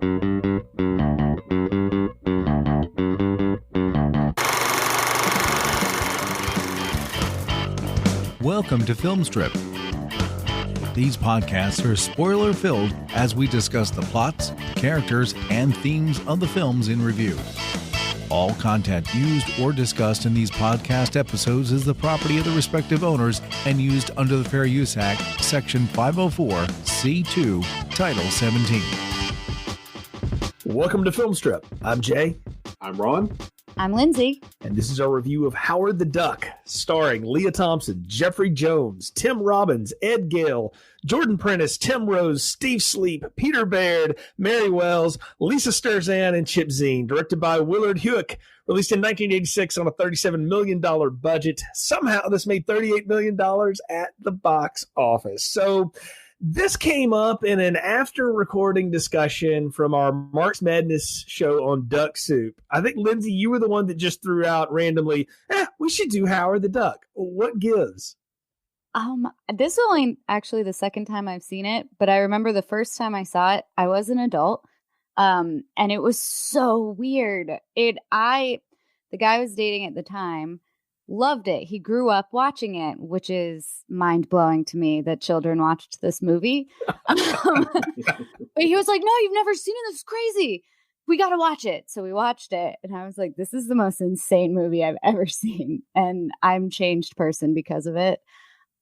Welcome to Film Strip. These podcasts are spoiler-filled as we discuss the plots, characters, and themes of the films in review. All content used or discussed in these podcast episodes is the property of the respective owners and used under the Fair Use Act, Section 504, C2, Title 17. Welcome to Film Strip. I'm Jay. I'm Ron. I'm Lindsey. And this is our review of Howard the Duck, starring Leah Thompson, Jeffrey Jones, Tim Robbins, Ed Gale, Jordan Prentice, Tim Rose, Steve Sleep, Peter Baird, Mary Wells, Lisa Sturzan, and Chip Zien. Directed by Willard Huyck. Released in 1986 on a $37 million budget. Somehow this made $38 million at the box office. So this came up in an after-recording discussion from our March Madness show on Duck Soup. I think, Lindsey, you were the one that just threw out randomly, we should do Howard the Duck. What gives? This is only actually the second time I've seen it, but I remember the first time I saw it, I was an adult, and it was so weird. The guy I was dating at the time loved it. He grew up watching it, which is mind-blowing to me that children watched this movie. But he was like, no, you've never seen it. This is crazy. We got to watch it. So we watched it. And I was like, this is the most insane movie I've ever seen. And I'm a changed person because of it.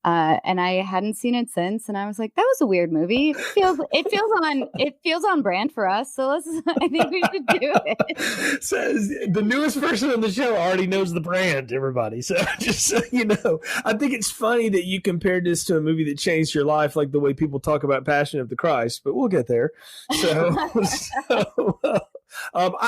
And I hadn't seen it since, and I was like, "That was a weird movie. It feels on brand for us. So I think we should do it." So the newest person on the show already knows the brand, everybody. So just so you know, I think it's funny that you compared this to a movie that changed your life, like the way people talk about Passion of the Christ. But we'll get there. I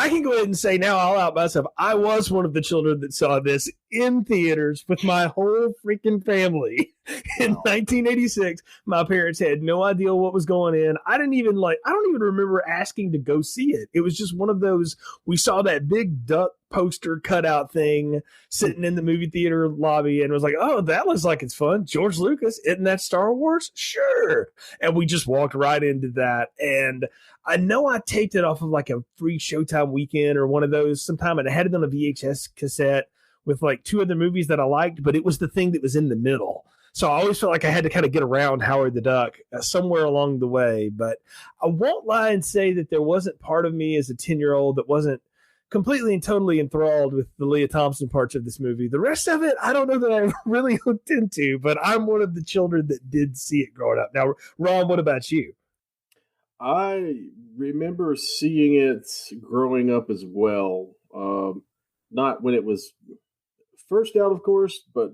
can go ahead and say now, I'll out myself, I was one of the children that saw this in theaters with my whole freaking family in 1986. My parents had no idea what was going in. I don't even remember asking to go see it. It was just one of those, we saw that big duck poster cutout thing sitting in the movie theater lobby and was like, oh, that looks like it's fun. George Lucas, isn't that Star Wars? Sure. And we just walked right into that. And I know I taped it off of like a free Showtime weekend or one of those sometime, and I had it on a VHS cassette with like two other movies that I liked, but it was the thing that was in the middle. So I always felt like I had to kind of get around Howard the Duck somewhere along the way. But I won't lie and say that there wasn't part of me as a 10-year-old that wasn't completely and totally enthralled with the Leah Thompson parts of this movie. The rest of it, I don't know that I really hooked into, but I'm one of the children that did see it growing up. Now, Ron, what about you? I remember seeing it growing up as well. Not when it was first out, of course, but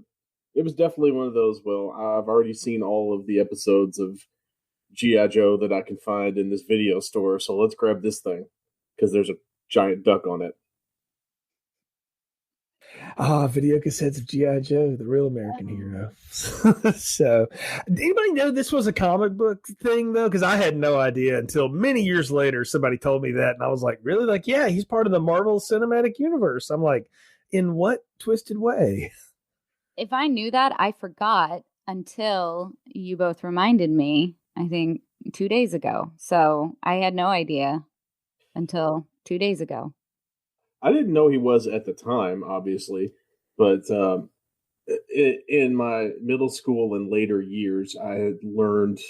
it was definitely one of those, well, I've already seen all of the episodes of G.I. Joe that I can find in this video store, so let's grab this thing, because there's a giant duck on it. Video cassettes of G.I. Joe, the real American hero. So, did anybody know this was a comic book thing, though? Because I had no idea until many years later somebody told me that, and I was like, really? Like, yeah, he's part of the Marvel Cinematic Universe. I'm like, in what twisted way? If I knew that, I forgot until you both reminded me, I think 2 days ago. So I had no idea until 2 days ago. I didn't know he was at the time, obviously, but in my middle school and later years, I had learned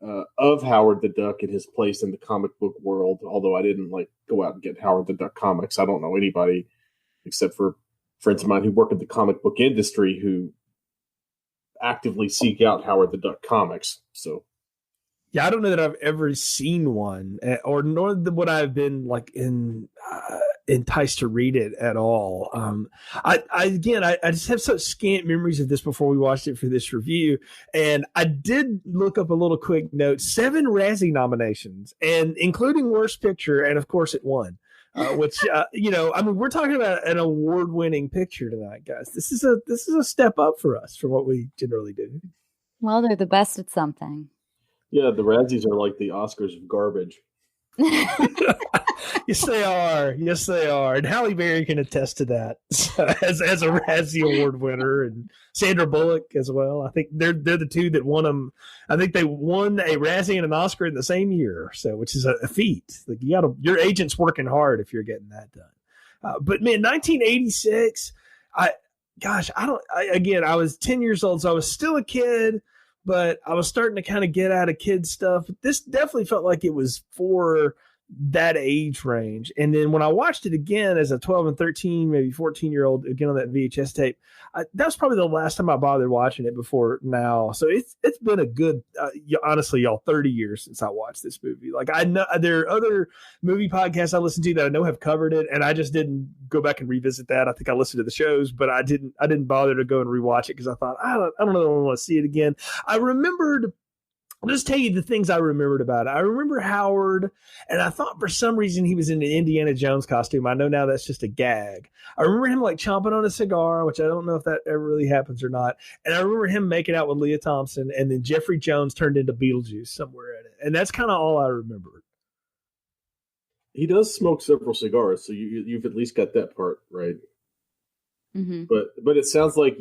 of Howard the Duck and his place in the comic book world, although I didn't go out and get Howard the Duck comics. I don't know anybody except for friends of mine who work in the comic book industry who actively seek out Howard the Duck comics. So, yeah, I don't know that I've ever seen one, or nor would I have been enticed to read it at all. I just have such scant memories of this before we watched it for this review, and I did look up a little quick note: 7 Razzie nominations, and including Worst Picture, and of course it won. Which we're talking about an award-winning picture tonight, guys. This is a step up for us from what we generally do. Well, they're the best at something. Yeah, the Razzies are like the Oscars of garbage. Yes, they are. Yes, they are. And Halle Berry can attest to that as a Razzie Award winner, and Sandra Bullock as well. I think they're the two that won them. I think they won a Razzie and an Oscar in the same year, so which is a feat. Like your agent's working hard if you're getting that done. But man, 1986. I was 10 years old, so I was still a kid, but I was starting to kind of get out of kid stuff. This definitely felt like it was for that age range. And then when I watched it again as a 12 and 13, maybe 14-year-old, again on that VHS tape, that was probably the last time I bothered watching it before now. So it's been a good, honestly, y'all, 30 years since I watched this movie. Like, I know there are other movie podcasts I listen to that I know have covered it, and I just didn't go back and revisit that. I think I listened to the shows, but I didn't bother to go and rewatch it because I thought, I don't know if I want to see it again. I'll just tell you the things I remembered about it. I remember Howard, and I thought for some reason he was in the Indiana Jones costume. I know now that's just a gag. I remember him like chomping on a cigar, which I don't know if that ever really happens or not. And I remember him making out with Leah Thompson, and then Jeffrey Jones turned into Beetlejuice somewhere in it. And that's kind of all I remember. He does smoke several cigars, so you've at least got that part right. Mm-hmm. But it sounds like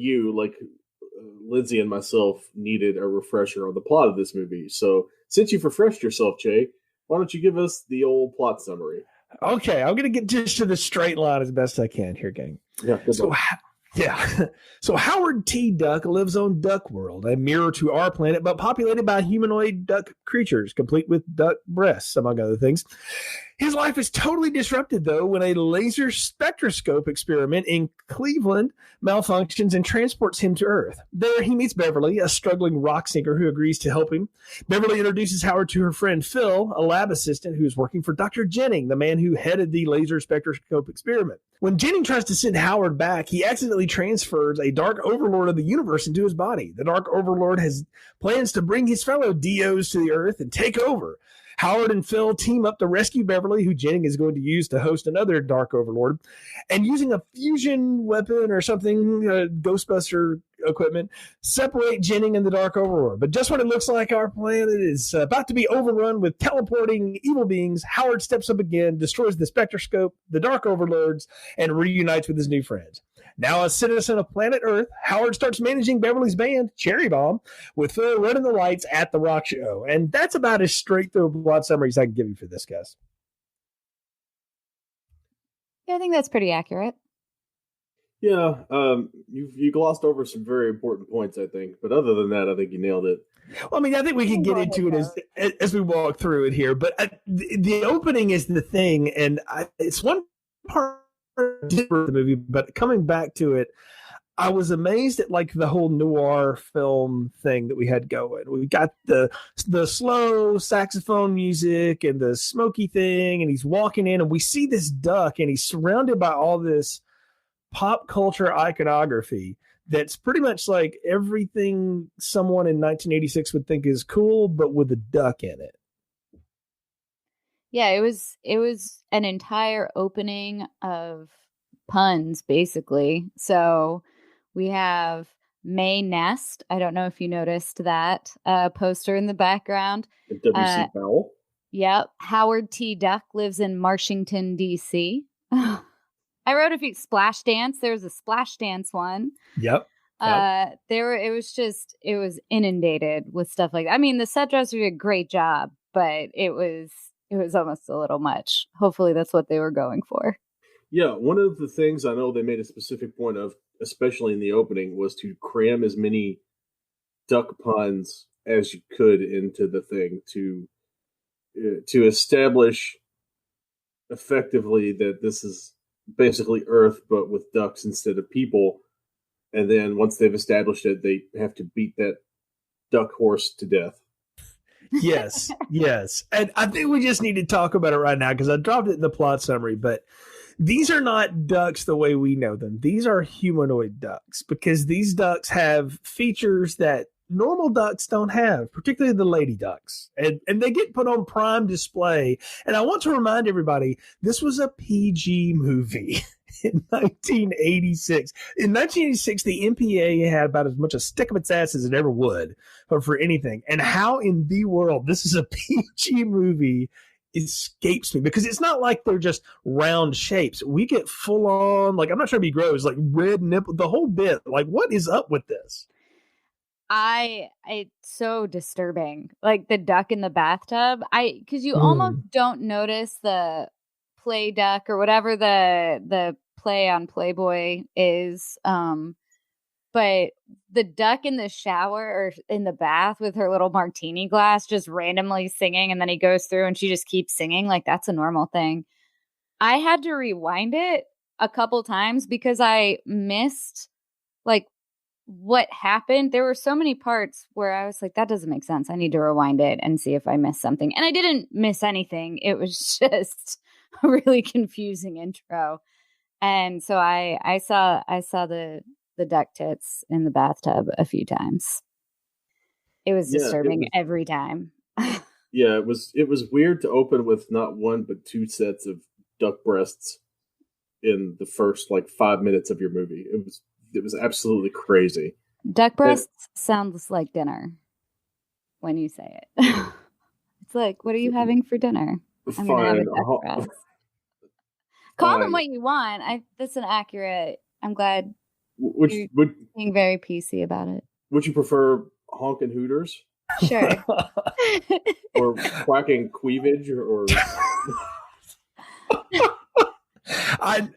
Lindsey and myself needed a refresher on the plot of this movie. So since you've refreshed yourself, Jay, why don't you give us the old plot summary? Okay, I'm going to get just to the straight line as best I can here, gang. Yeah, good luck. So Howard T. Duck lives on Duck World, a mirror to our planet, but populated by humanoid duck creatures, complete with duck breasts, among other things. His life is totally disrupted, though, when a laser spectroscope experiment in Cleveland malfunctions and transports him to Earth. There he meets Beverly, a struggling rock singer who agrees to help him. Beverly introduces Howard to her friend Phil, a lab assistant who's working for Dr. Jennings, the man who headed the laser spectroscope experiment. When Jennings tries to send Howard back, he accidentally transfers a dark overlord of the universe into his body. The dark overlord has plans to bring his fellow DOs to the Earth and take over. Howard and Phil team up to rescue Beverly, who Jennings is going to use to host another Dark Overlord. And using a fusion weapon or something, Ghostbuster equipment, separate Jennings and the Dark Overlord. But just when it looks like our planet is about to be overrun with teleporting evil beings, Howard steps up again, destroys the spectroscope, the Dark Overlords, and reunites with his new friends. Now a citizen of planet Earth, Howard starts managing Beverly's band, Cherry Bomb, with Phil running the lights at the rock show. And that's about as straight through plot summary as I can give you for this, guys. Yeah, I think that's pretty accurate. Yeah, you glossed over some very important points, I think. But other than that, I think you nailed it. Well, I mean, I think we can get into it as we walk through it here. But the opening is the thing, and it's one part of the movie, but coming back to it, I was amazed at like the whole noir film thing that we had going. We got the slow saxophone music and the smoky thing, and he's walking in, and we see this duck, and he's surrounded by all this pop culture iconography that's pretty much like everything someone in 1986 would think is cool, but with a duck in it. Yeah, it was an entire opening of puns, basically. So we have May Nest. I don't know if you noticed that poster in the background. W.C. Powell. Yep. Howard T. Duck lives in Marshington, D.C. I wrote a few Splash Dance. There was a Splash Dance one. Yep. It was inundated with stuff like that. I mean, the set dresser did a great job, but it was almost a little much. Hopefully that's what they were going for. Yeah, one of the things I know they made a specific point of, especially in the opening, was to cram as many duck puns as you could into the thing to establish effectively that this is basically Earth but with ducks instead of people. And then once they've established it, they have to beat that duck horse to death. Yes. And I think we just need to talk about it right now because I dropped it in the plot summary, but these are not ducks the way we know them. These are humanoid ducks because these ducks have features that normal ducks don't have, particularly the lady ducks. And they get put on prime display. And I want to remind everybody, this was a PG movie in 1986. In 1986, the MPA had about as much a stick up its ass as it ever would for anything. And how in the world this is a PG movie escapes me, because it's not like they're just round shapes. We get full on, like, I'm not trying to be gross, like red nipple, the whole bit. Like, what is up with this? It's so disturbing. Like the duck in the bathtub. Because you almost don't notice the play duck or whatever the play on Playboy is. But the duck in the shower or in the bath with her little martini glass just randomly singing, and then he goes through and she just keeps singing, like that's a normal thing. I had to rewind it a couple times because I missed like what happened. There were so many parts where I was like, that doesn't make sense. I need to rewind it and see if I missed something. And I didn't miss anything. It was just a really confusing intro. And so I saw the duck tits in the bathtub a few times. It was disturbing every time. Yeah, it was weird to open with not one but two sets of duck breasts in the first like 5 minutes of your movie. It was absolutely crazy. Duck breasts sounds like dinner when you say it. It's like, what are you having for dinner? I'm gonna have a duck breast. Call them what you want. That's an accurate. I'm glad. You're being very PC about it. Would you prefer honking hooters? Sure. Or quacking queevage or I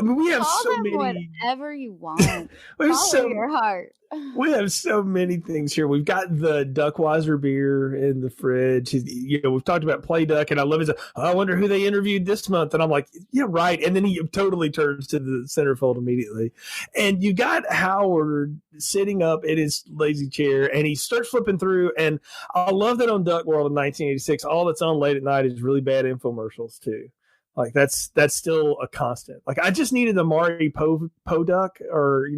mean, we have Call so them many. Whatever you want. Follow your heart. We have so many things here. We've got the Duckweiser beer in the fridge. You know, we've talked about Play Duck, and I love his. I wonder who they interviewed this month, and I'm like, yeah, right. And then he totally turns to the centerfold immediately. And you got Howard sitting up in his lazy chair, and he starts flipping through. And I love that on Duck World in 1986, all that's on late at night is really bad infomercials too. Like that's still a constant. Like I just needed a Maury Duck or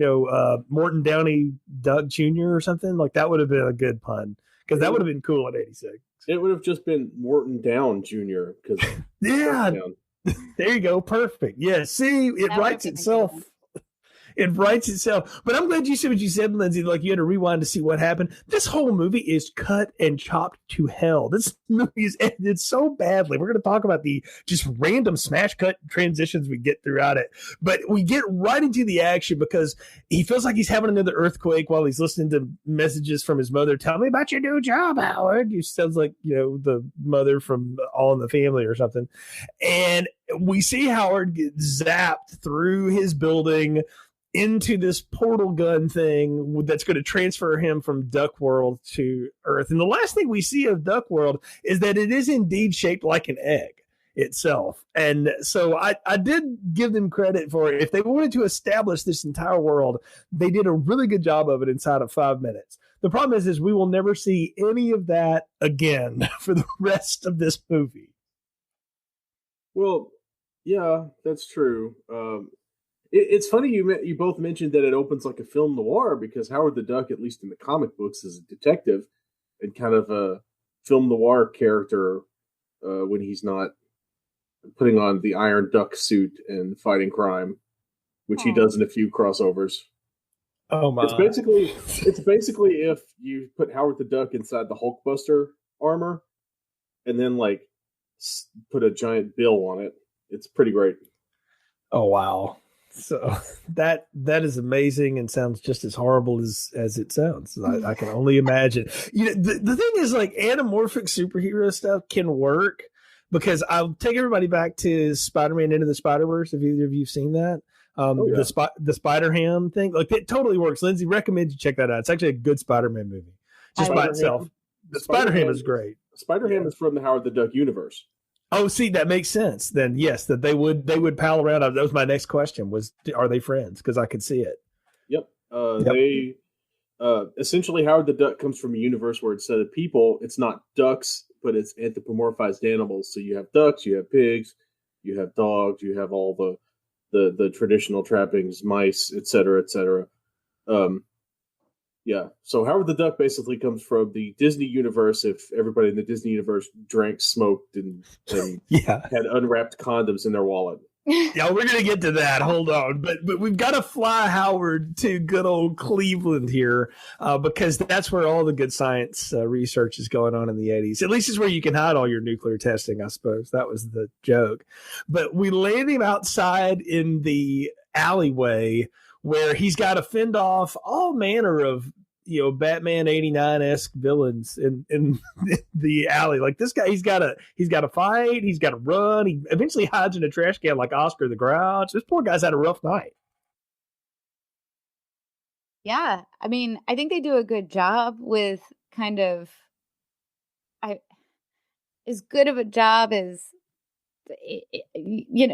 Morton Downey Duck Jr. or something. Like that would have been a good pun because that would have been cool in '86. It would have just been Morton Down Jr. Because there you go, perfect. Yeah, see, it writes itself. It writes itself. But I'm glad you said what you said, Lindsey. Like you had to rewind to see what happened. This whole movie is cut and chopped to hell. This movie is edited so badly. We're going to talk about the just random smash cut transitions we get throughout it. But we get right into the action because he feels like he's having another earthquake while he's listening to messages from his mother. Tell me about your new job, Howard. He sounds like, the mother from All in the Family or something. And we see Howard get zapped through his building into this portal gun thing that's going to transfer him from Duck World to Earth. And the last thing we see of Duck World is that it is indeed shaped like an egg itself. And so I did give them credit for it. If they wanted to establish this entire world, they did a really good job of it inside of 5 minutes. The problem is we will never see any of that again for the rest of this movie. Well, yeah, that's true. It's funny you both mentioned that it opens like a film noir because Howard the Duck, at least in the comic books, is a detective and kind of a film noir character when he's not putting on the Iron Duck suit and fighting crime, which he does in a few crossovers. Oh my! It's basically if you put Howard the Duck inside the Hulkbuster armor and then like put a giant bill on it. It's pretty great. Oh wow! So that is amazing and sounds just as horrible as it sounds. I can only imagine. The thing is, like, anamorphic superhero stuff can work because I'll take everybody back to Spider-Man Into the Spider-Verse. Have either of you seen that? The Spider-Ham thing, like it totally works. Lindsey, recommend you check that out. It's actually a good Spider-Man movie just by itself. The Spider-Ham is great. Spider-Ham is from the Howard the Duck universe. Oh, see, that makes sense. Then yes, that they would pal around. That was my next question: are they friends? Because I could see it. Yep. They essentially Howard the Duck comes from a universe where instead of people, it's not ducks, but it's anthropomorphized animals. So you have ducks, you have pigs, you have dogs, you have all the traditional trappings, mice, etc., etc. Yeah. So Howard the Duck basically comes from the Disney universe. If everybody in the Disney universe drank, smoked, and had unwrapped condoms in their wallet. Yeah, we're gonna get to that. Hold on, but we've got to fly Howard to good old Cleveland here, because that's where all the good science research is going on in the 80s. At least it's where you can hide all your nuclear testing, I suppose. That was the joke. But we land him outside in the alleyway where he's got to fend off all manner of Batman 89-esque villains in the alley. Like this guy, he's got to fight, he's got to run. He eventually hides in a trash can like Oscar the Grouch. This poor guy's had a rough night. Yeah, I mean, I think they do a good job with kind of as good of a job as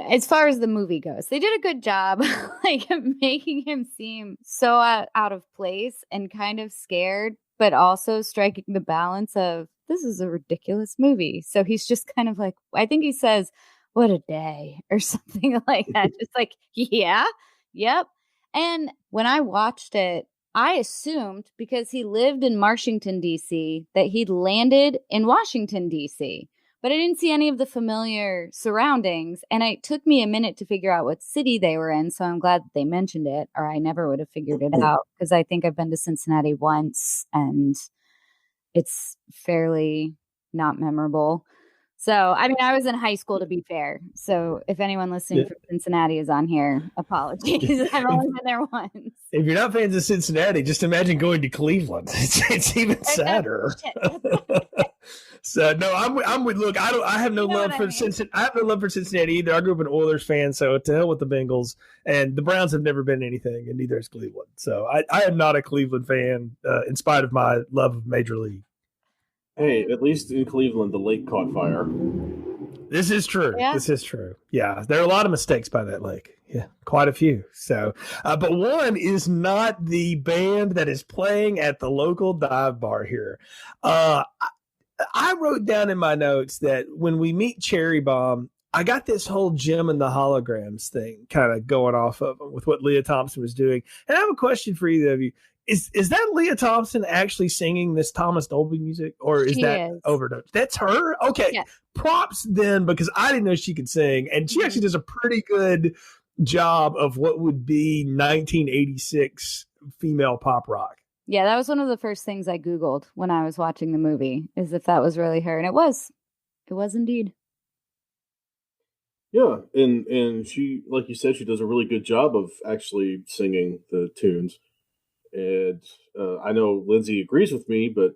as far as the movie goes. They did a good job like making him seem so out of place and kind of scared, but also striking the balance of this is a ridiculous movie. So he's just kind of like, I think he says, "What a day," or something like that. Just like, yeah, yep. And when I watched it, I assumed because he lived in Washington, D.C., that he'd landed in Washington, D.C., but I didn't see any of the familiar surroundings. And it took me a minute to figure out what city they were in. So I'm glad that they mentioned it, or I never would have figured it out, because I think I've been to Cincinnati once and it's fairly not memorable. So, I mean, I was in high school, to be fair. So if anyone listening from Cincinnati is on here, apologies. I've only been there once. If you're not fans of Cincinnati, just imagine going to Cleveland. It's even sadder. So no, I'm with. Look, I have no love for Cincinnati. I have no love for Cincinnati either. I grew up an Oilers fan, so to hell with the Bengals. And the Browns have never been anything, and neither is Cleveland. So I am not a Cleveland fan, in spite of my love of Major League. Hey, at least in Cleveland, the lake caught fire. This is true. Yeah. This is true. Yeah, there are a lot of mistakes by that lake. Yeah, quite a few. So, but one is not the band that is playing at the local dive bar here. I wrote down in my notes that when we meet Cherry Bomb, I got this whole Jim and the Holograms thing kind of going off of them with what Leah Thompson was doing. And I have a question for either of you. Is that Leah Thompson actually singing this Thomas Dolby music, or is that overdose? That's her? Okay. Yeah. Props then, because I didn't know she could sing. And she actually does a pretty good job of what would be 1986 female pop rock. Yeah, that was one of the first things I Googled when I was watching the movie, is if that was really her. And it was. It was indeed. Yeah, and she, like you said, she does a really good job of actually singing the tunes. And I know Lindsey agrees with me, but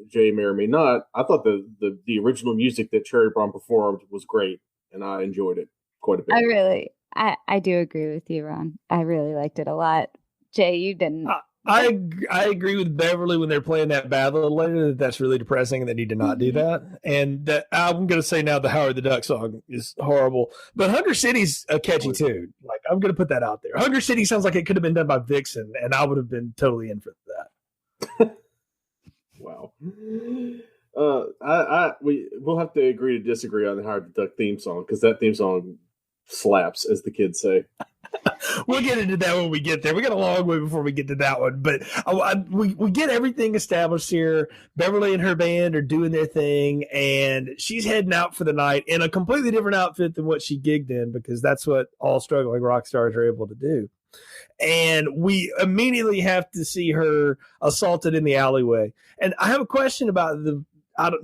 Jay may or may not. I thought the original music that Cherry Bomb performed was great, and I enjoyed it quite a bit. I do agree with you, Ron. I really liked it a lot. Jay, you didn't. I agree with Beverly when they're playing that ballad later. That's really depressing, and they need to not do that. And I'm going to say now the Howard the Duck song is horrible. But Hunger City's a catchy tune. Like, I'm going to put that out there. Hunger City sounds like it could have been done by Vixen, and I would have been totally in for that. Wow. We'll have to agree to disagree on the Howard the Duck theme song, because that theme song slaps, as the kids say. We'll get into that when we get there. We got a long way before we get to that one, but we get everything established here. Beverly and her band are doing their thing, and she's heading out for the night in a completely different outfit than what she gigged in, because that's what all struggling rock stars are able to do. And we immediately have to see her assaulted in the alleyway. And I have a question about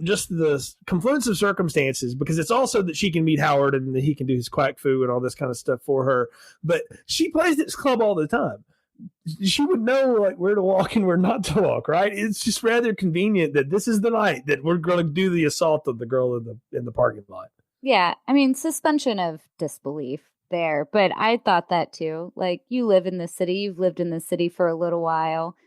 just the confluence of circumstances, because it's also that she can meet Howard and that he can do his quack foo and all this kind of stuff for her. But she plays this club all the time. She would know like where to walk and where not to walk, right? It's just rather convenient that this is the night that we're going to do the assault of the girl in the parking lot. Yeah, I mean, suspension of disbelief there, but I thought that too. Like, you live in the city, you've lived in the city for a little while.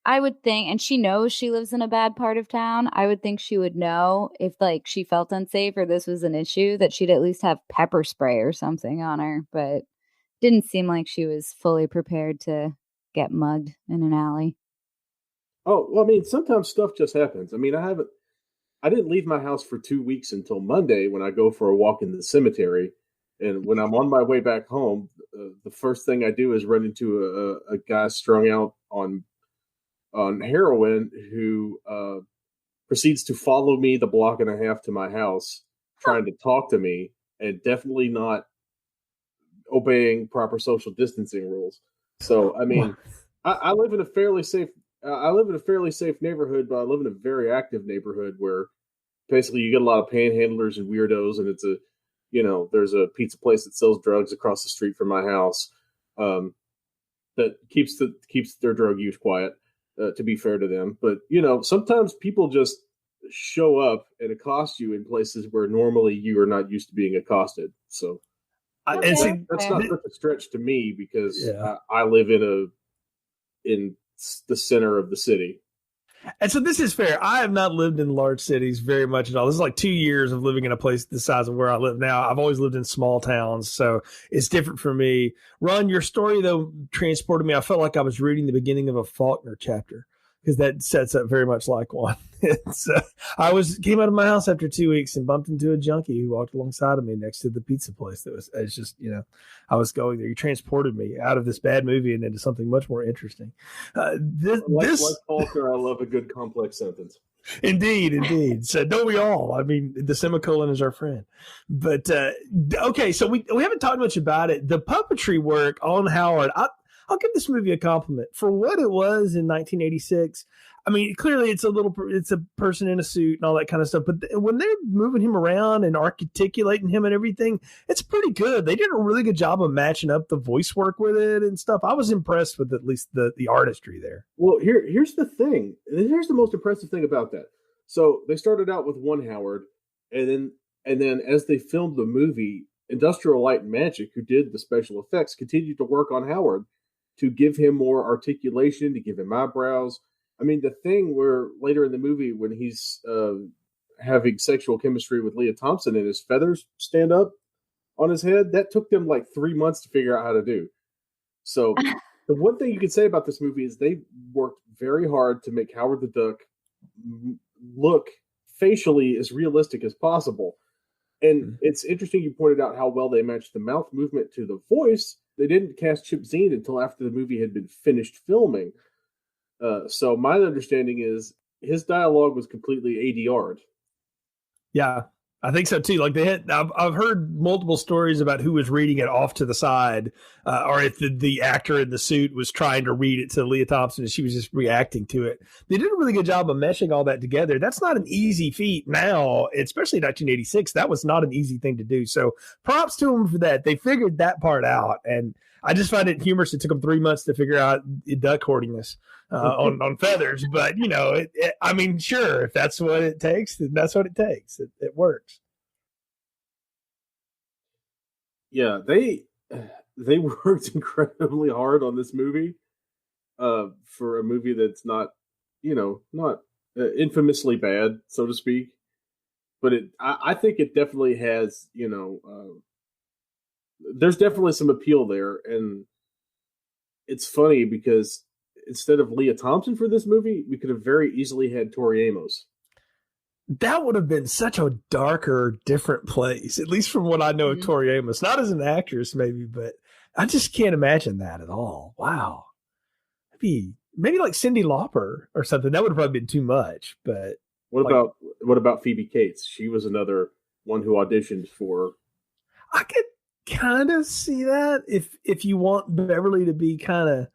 I would think, and she knows she lives in a bad part of town, I would think she would know if like she felt unsafe or this was an issue, that she'd at least have pepper spray or something on her, but didn't seem like she was fully prepared to get mugged in an alley. Oh, well, I mean, sometimes stuff just happens. I mean, I didn't leave my house for 2 weeks until Monday when I go for a walk in the cemetery. And when I'm on my way back home, the first thing I do is run into a guy strung out on heroin who proceeds to follow me the block and a half to my house, trying to talk to me. and definitely not obeying proper social distancing rules. So, I mean, I live in a fairly safe. I live in a fairly safe neighborhood, but I live in a very active neighborhood where basically you get a lot of panhandlers and weirdos, and it's a, there's a pizza place that sells drugs across the street from my house, that keeps their drug use quiet. To be fair to them, but sometimes people just show up and accost you in places where normally you are not used to being accosted. So that's not such a stretch to me because I live in the center of the city. And so this is fair. I have not lived in large cities very much at all. This is like 2 years of living in a place the size of where I live now. I've always lived in small towns, so it's different for me. Ron, your story, though, transported me. I felt like I was reading the beginning of a Faulkner chapter because that sets up very much like one. I came out of my house after 2 weeks and bumped into a junkie who walked alongside of me next to the pizza place. It's just, I was going there. You transported me out of this bad movie and into something much more interesting. Like Faulkner, I love a good complex sentence. Indeed. So don't we all? I mean, the semicolon is our friend. But okay, so we haven't talked much about it. The puppetry work on Howard, I'll give this movie a compliment for what it was in 1986. I mean, clearly it's a person in a suit and all that kind of stuff. But when they're moving him around and articulating him and everything, it's pretty good. They did a really good job of matching up the voice work with it and stuff. I was impressed with at least the artistry there. Well, here's the thing. Here's the most impressive thing about that. So they started out with one Howard, and then as they filmed the movie, Industrial Light and Magic, who did the special effects, continued to work on Howard to give him more articulation, to give him eyebrows. I mean, the thing where later in the movie when he's having sexual chemistry with Leah Thompson and his feathers stand up on his head, that took them like 3 months to figure out how to do. So the one thing you can say about this movie is they worked very hard to make Howard the Duck look facially as realistic as possible. And it's interesting you pointed out how well they matched the mouth movement to the voice. They didn't cast Chip Zien until after the movie had been finished filming. So my understanding is his dialogue was completely ADR'd. Yeah, I think so too. Like I've heard multiple stories about who was reading it off to the side, or if the actor in the suit was trying to read it to Leah Thompson and she was just reacting to it. They did a really good job of meshing all that together. That's not an easy feat now, especially in 1986. That was not an easy thing to do. So props to them for that. They figured that part out, and I just find it humorous. It took them 3 months to figure out duck hordiness on feathers, but I mean, sure, if that's what it takes, then that's what it takes. It works. Yeah, they worked incredibly hard on this movie for a movie that's not infamously bad, so to speak. But I think it definitely has, there's definitely some appeal there. And it's funny because instead of Leah Thompson for this movie, we could have very easily had Tori Amos. That would have been such a darker, different place, at least from what I know of Tori Amos. Not as an actress, maybe, but I just can't imagine that at all. Wow. Maybe like Cyndi Lauper or something. That would have probably been too much. But what about Phoebe Cates? She was another one who auditioned for. I could kind of see that if you want Beverly to be kind of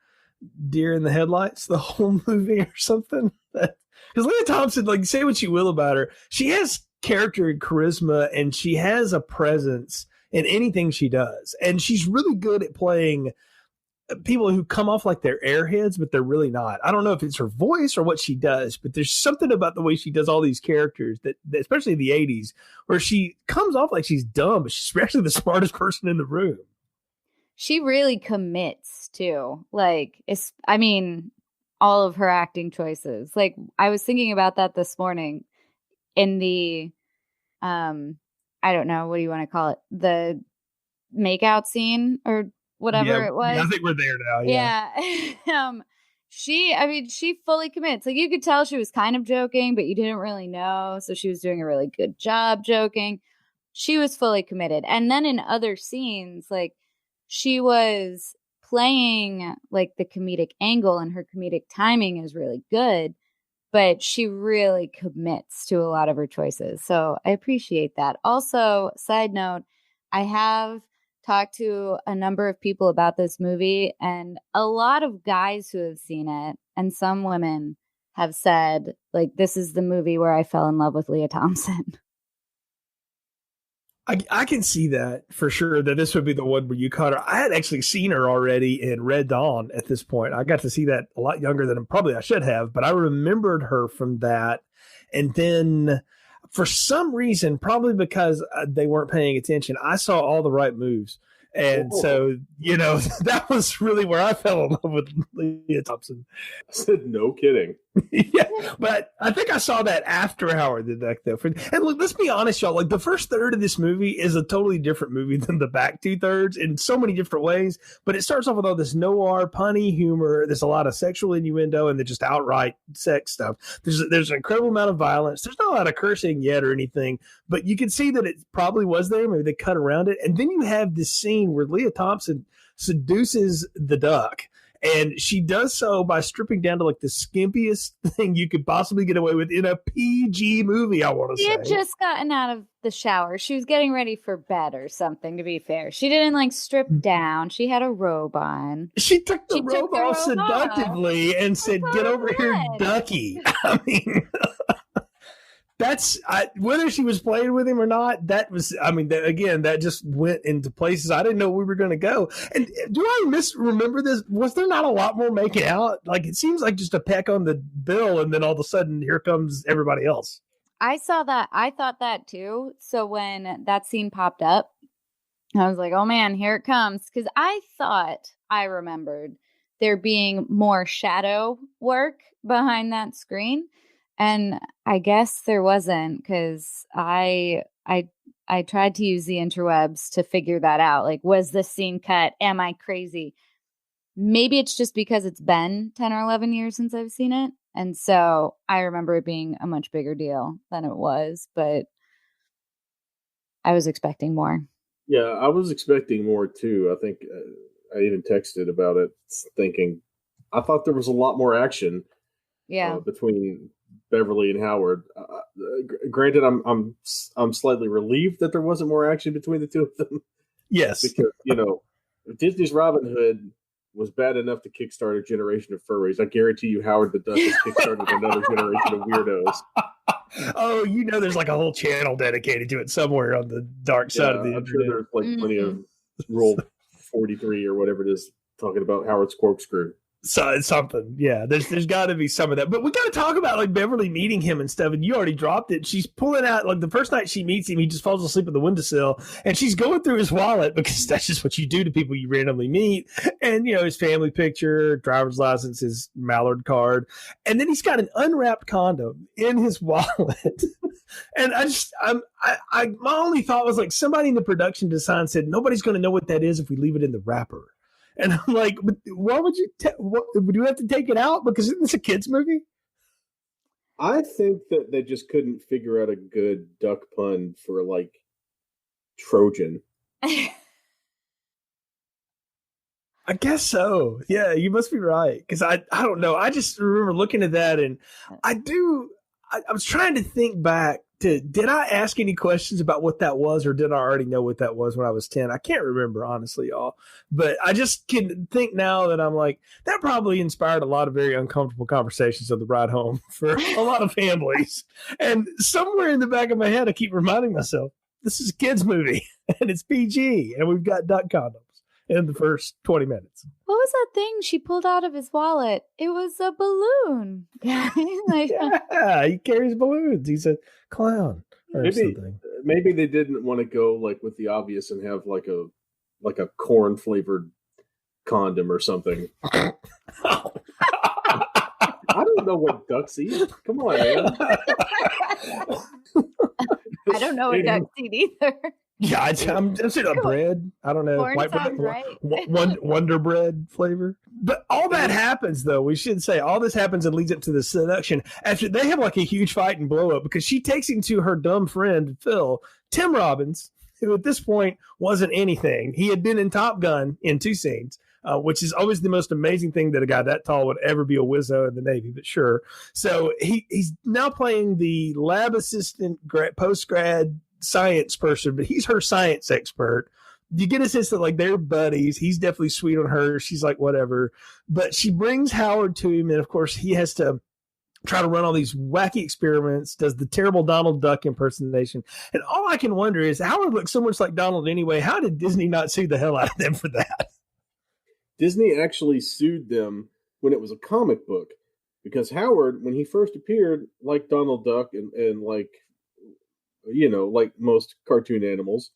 deer in the headlights the whole movie or something. Because Leah Thompson, like, say what you will about her, she has character and charisma, and she has a presence in anything she does. And she's really good at playing people who come off like they're airheads, but they're really not. I don't know if it's her voice or what she does, but there's something about the way she does all these characters that especially in the 80s, where she comes off like she's dumb, but she's actually the smartest person in the room. She really commits too. Like, all of her acting choices. Like, I was thinking about that this morning in the, I don't know, what do you want to call it? The makeout scene or whatever it was. I think we're there now. Yeah. She fully commits. Like, you could tell she was kind of joking, but you didn't really know. So she was doing a really good job joking. She was fully committed. And then in other scenes, like, she was playing like the comedic angle, and her comedic timing is really good, but she really commits to a lot of her choices. So I appreciate that. Also, side note, I have talked to a number of people about this movie, and a lot of guys who have seen it and some women have said, like, this is the movie where I fell in love with Leah Thompson. I can see that for sure, that this would be the one where you caught her. I had actually seen her already in Red Dawn at this point. I got to see that a lot younger than probably I should have, but I remembered her from that. And then for some reason, probably because they weren't paying attention, I saw All the Right Moves. And so, you know, that was really where I fell in love with Leah Thompson. I said, no kidding. Yeah, but I think I saw that after Howard did that, though. And look, let's be honest, y'all. Like, the first third of this movie is a totally different movie than the back 2/3 in so many different ways. But it starts off with all this noir, punny humor. There's a lot of sexual innuendo and then just outright sex stuff. There's an incredible amount of violence. There's not a lot of cursing yet or anything, but you can see that it probably was there. Maybe they cut around it. And then you have this scene where Leah Thompson seduces the duck. And she does so by stripping down to like the skimpiest thing you could possibly get away with in a PG movie, I want to say. She had just gotten out of the shower. She was getting ready for bed or something, to be fair. She didn't like strip down. She had a robe on. She took the robe off seductively and said, "Get over here, ducky." I mean... That's whether she was playing with him or not. That was, I mean, that just went into places I didn't know we were going to go. And do I remember this? Was there not a lot more making out? Like, it seems like just a peck on the bill, and then all of a sudden, here comes everybody else. I saw that. I thought that too. So when that scene popped up, I was like, "Oh man, here it comes!" Because I thought I remembered there being more shadow work behind that screen. And I guess there wasn't, because I tried to use the interwebs to figure that out. Like, was this scene cut? Am I crazy? Maybe it's just because it's been 10 or 11 years since I've seen it. And so I remember it being a much bigger deal than it was, but I was expecting more. Yeah, I was expecting more too. I think I even texted about it thinking I thought there was a lot more action between Beverly and Howard. Granted, I'm slightly relieved that there wasn't more action between the two of them. Yes, because Disney's Robin Hood was bad enough to kickstart a generation of furries. I guarantee you, Howard the Duck has kickstarted another generation of weirdos. Oh, there's like a whole channel dedicated to it somewhere on the dark side of the internet. Sure there's like plenty of Rule 43 or whatever it is talking about Howard's corkscrew. So something, yeah. There's got to be some of that, but we got to talk about like Beverly meeting him and stuff. And you already dropped it. She's pulling out like the first night she meets him, he just falls asleep at the windowsill, and she's going through his wallet because that's just what you do to people you randomly meet. And his family picture, driver's license, his Mallard card, and then he's got an unwrapped condom in his wallet. And my only thought was like somebody in the production design said nobody's going to know what that is if we leave it in the wrapper. And I'm like, why would you? Would you have to take it out? Because isn't this a kids' movie? I think that they just couldn't figure out a good duck pun for like Trojan. I guess so. Yeah, you must be right. Because I don't know. I just remember looking at that, and I was trying to think back to, did I ask any questions about what that was, or did I already know what that was when I was 10? I can't remember, honestly, y'all. But I just can think now that I'm like, that probably inspired a lot of very uncomfortable conversations on the ride home for a lot of families. And somewhere in the back of my head, I keep reminding myself, this is a kid's movie, and it's PG, and we've got duck condoms in the first 20 minutes. What was that thing she pulled out of his wallet? It was a balloon. Yeah, he carries balloons. He's a clown or something. Maybe they didn't want to go like with the obvious and have like a corn flavored condom or something. I don't know what ducks eat. Come on, man. I don't know what ducks eat either. Yeah, I'm saying a bread. I don't know. Corn white bread, right. Wonder Bread flavor. But all that happens, though. We should say all this happens and leads up to the seduction. After they have like a huge fight and blow up because she takes him to her dumb friend, Phil, Tim Robbins, who at this point wasn't anything. He had been in Top Gun in 2 scenes. Which is always the most amazing thing that a guy that tall would ever be a wizzo in the Navy, but sure. So he's now playing the lab assistant post-grad science person, but he's her science expert. You get a sense that like they're buddies. He's definitely sweet on her. She's like, whatever. But she brings Howard to him. And of course he has to try to run all these wacky experiments, does the terrible Donald Duck impersonation. And all I can wonder is Howard looks so much like Donald anyway. How did Disney not sue the hell out of them for that? Disney actually sued them when it was a comic book, because Howard, when he first appeared, like Donald Duck and like, you know, like most cartoon animals,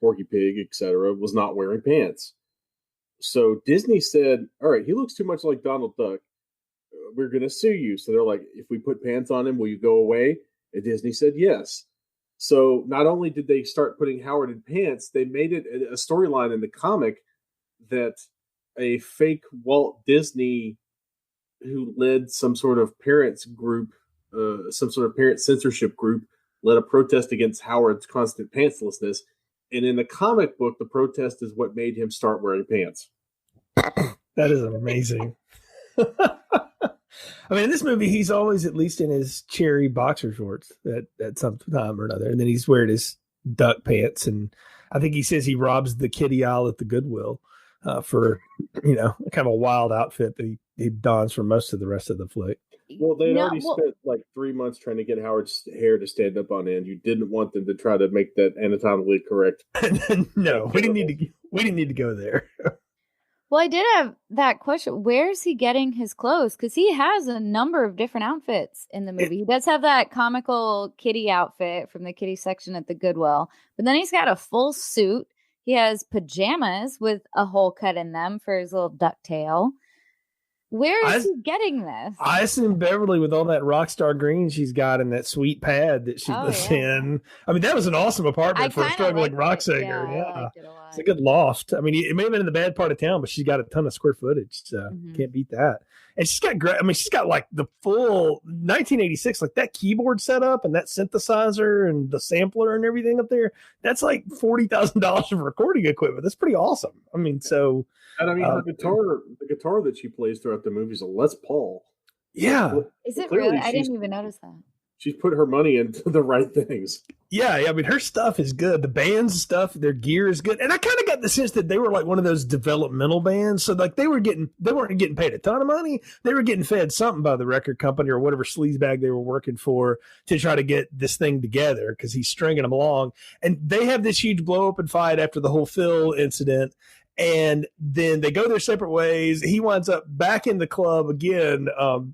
Porky Pig, etc., was not wearing pants. So Disney said, all right, he looks too much like Donald Duck. We're going to sue you. So they're like, if we put pants on him, will you go away? And Disney said yes. So not only did they start putting Howard in pants, they made it a storyline in the comic that a fake Walt Disney who led some sort of parents group, some sort of parent censorship group, led a protest against Howard's constant pantslessness. And in the comic book, the protest is what made him start wearing pants. That is amazing. I mean, in this movie, he's always at least in his cherry boxer shorts at some time or another. And then he's wearing his duck pants. And I think he says he robs the kiddie aisle at the Goodwill for, you know, kind of a wild outfit that he dons for most of the rest of the flick. Well, they'd already spent like 3 months trying to get Howard's hair to stand up on end. You didn't want them to try to make that anatomically correct. No, we didn't need to go there. Well, I did have that question. Where's he getting his clothes? Because he has a number of different outfits in the movie. He does have that comical kitty outfit from the kitty section at the Goodwill. But then he's got a full suit. He has pajamas with a hole cut in them for his little duck tail. Where is he getting this? I assume Beverly, with all that rock star green she's got and that sweet pad that she lives in. I mean, that was an awesome apartment for a struggling rock singer. Yeah. It's a good loft. I mean, it may have been in the bad part of town, but she's got a ton of square footage. So can't beat that. And she's got great. I mean, she's got like the full 1986, like that keyboard setup and that synthesizer and the sampler and everything up there. That's like $40,000 of recording equipment. That's pretty awesome. I mean, so. And I mean, the guitar that she plays throughout the movie is a Les Paul. Yeah. Is it really? I didn't even notice that. She's put her money into the right things. Yeah. I mean, her stuff is good. The band's stuff, their gear is good. And I kind of got the sense that they were like one of those developmental bands. So like they weren't getting paid a ton of money. They were getting fed something by the record company or whatever sleazebag they were working for to try to get this thing together because he's stringing them along. And they have this huge blow up and fight after the whole Phil incident. And then they go their separate ways. He winds up back in the club again,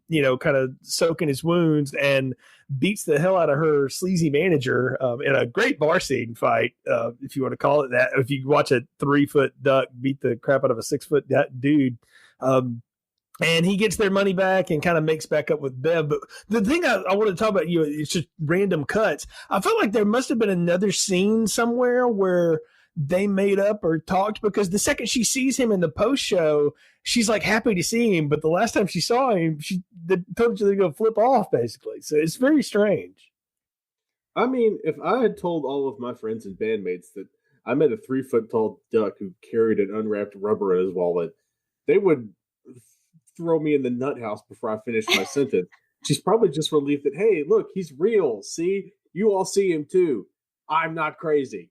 you know, kind of soaking his wounds and beats the hell out of her sleazy manager in a great bar scene fight, if you want to call it that. If you watch a 3-foot duck beat the crap out of a 6-foot dude. And he gets their money back and kind of makes back up with Bev. But the thing I want to talk about, it's just random cuts. I felt like there must have been another scene somewhere where they made up or talked, because the second she sees him in the post show, she's like happy to see him. But the last time she saw him, she told you to go flip off, basically. So it's very strange. I mean, if I had told all of my friends and bandmates that I met a 3-foot tall duck who carried an unwrapped rubber in his wallet, they would throw me in the nut house before I finished my sentence. She's probably just relieved that, hey, look, he's real. See, you all see him too. I'm not crazy.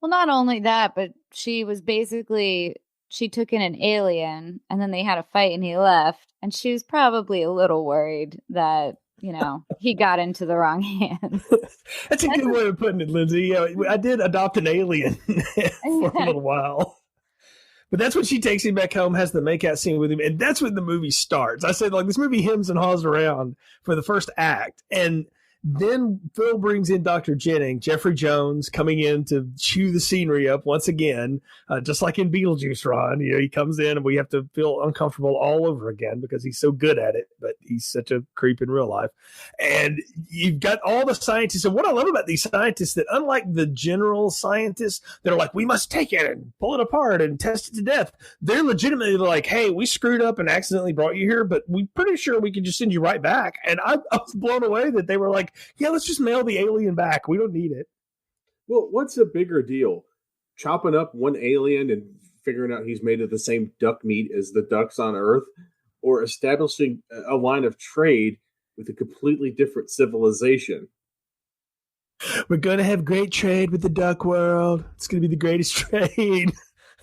Well, not only that, but she took in an alien and then they had a fight and he left. And she was probably a little worried that, you know, he got into the wrong hands. That's a good way of putting it, Lindsay. Yeah, I did adopt an alien for a little while. But that's when she takes him back home, has the makeout scene with him. And that's when the movie starts. I said, like, this movie hems and haws around for the first act. And then Phil brings in Dr. Jennings, Jeffrey Jones, coming in to chew the scenery up once again, just like in Beetlejuice, Ron. You know, he comes in and we have to feel uncomfortable all over again because he's so good at it, but he's such a creep in real life. And you've got all the scientists. And what I love about these scientists, that unlike the general scientists that are like, we must take it and pull it apart and test it to death, they're legitimately like, hey, we screwed up and accidentally brought you here, but we're pretty sure we can just send you right back. And I was blown away that they were like, yeah, let's just mail the alien back. We don't need it. Well, what's a bigger deal? Chopping up one alien and figuring out he's made of the same duck meat as the ducks on Earth, or establishing a line of trade with a completely different civilization? We're going to have great trade with the duck world. It's going to be the greatest trade.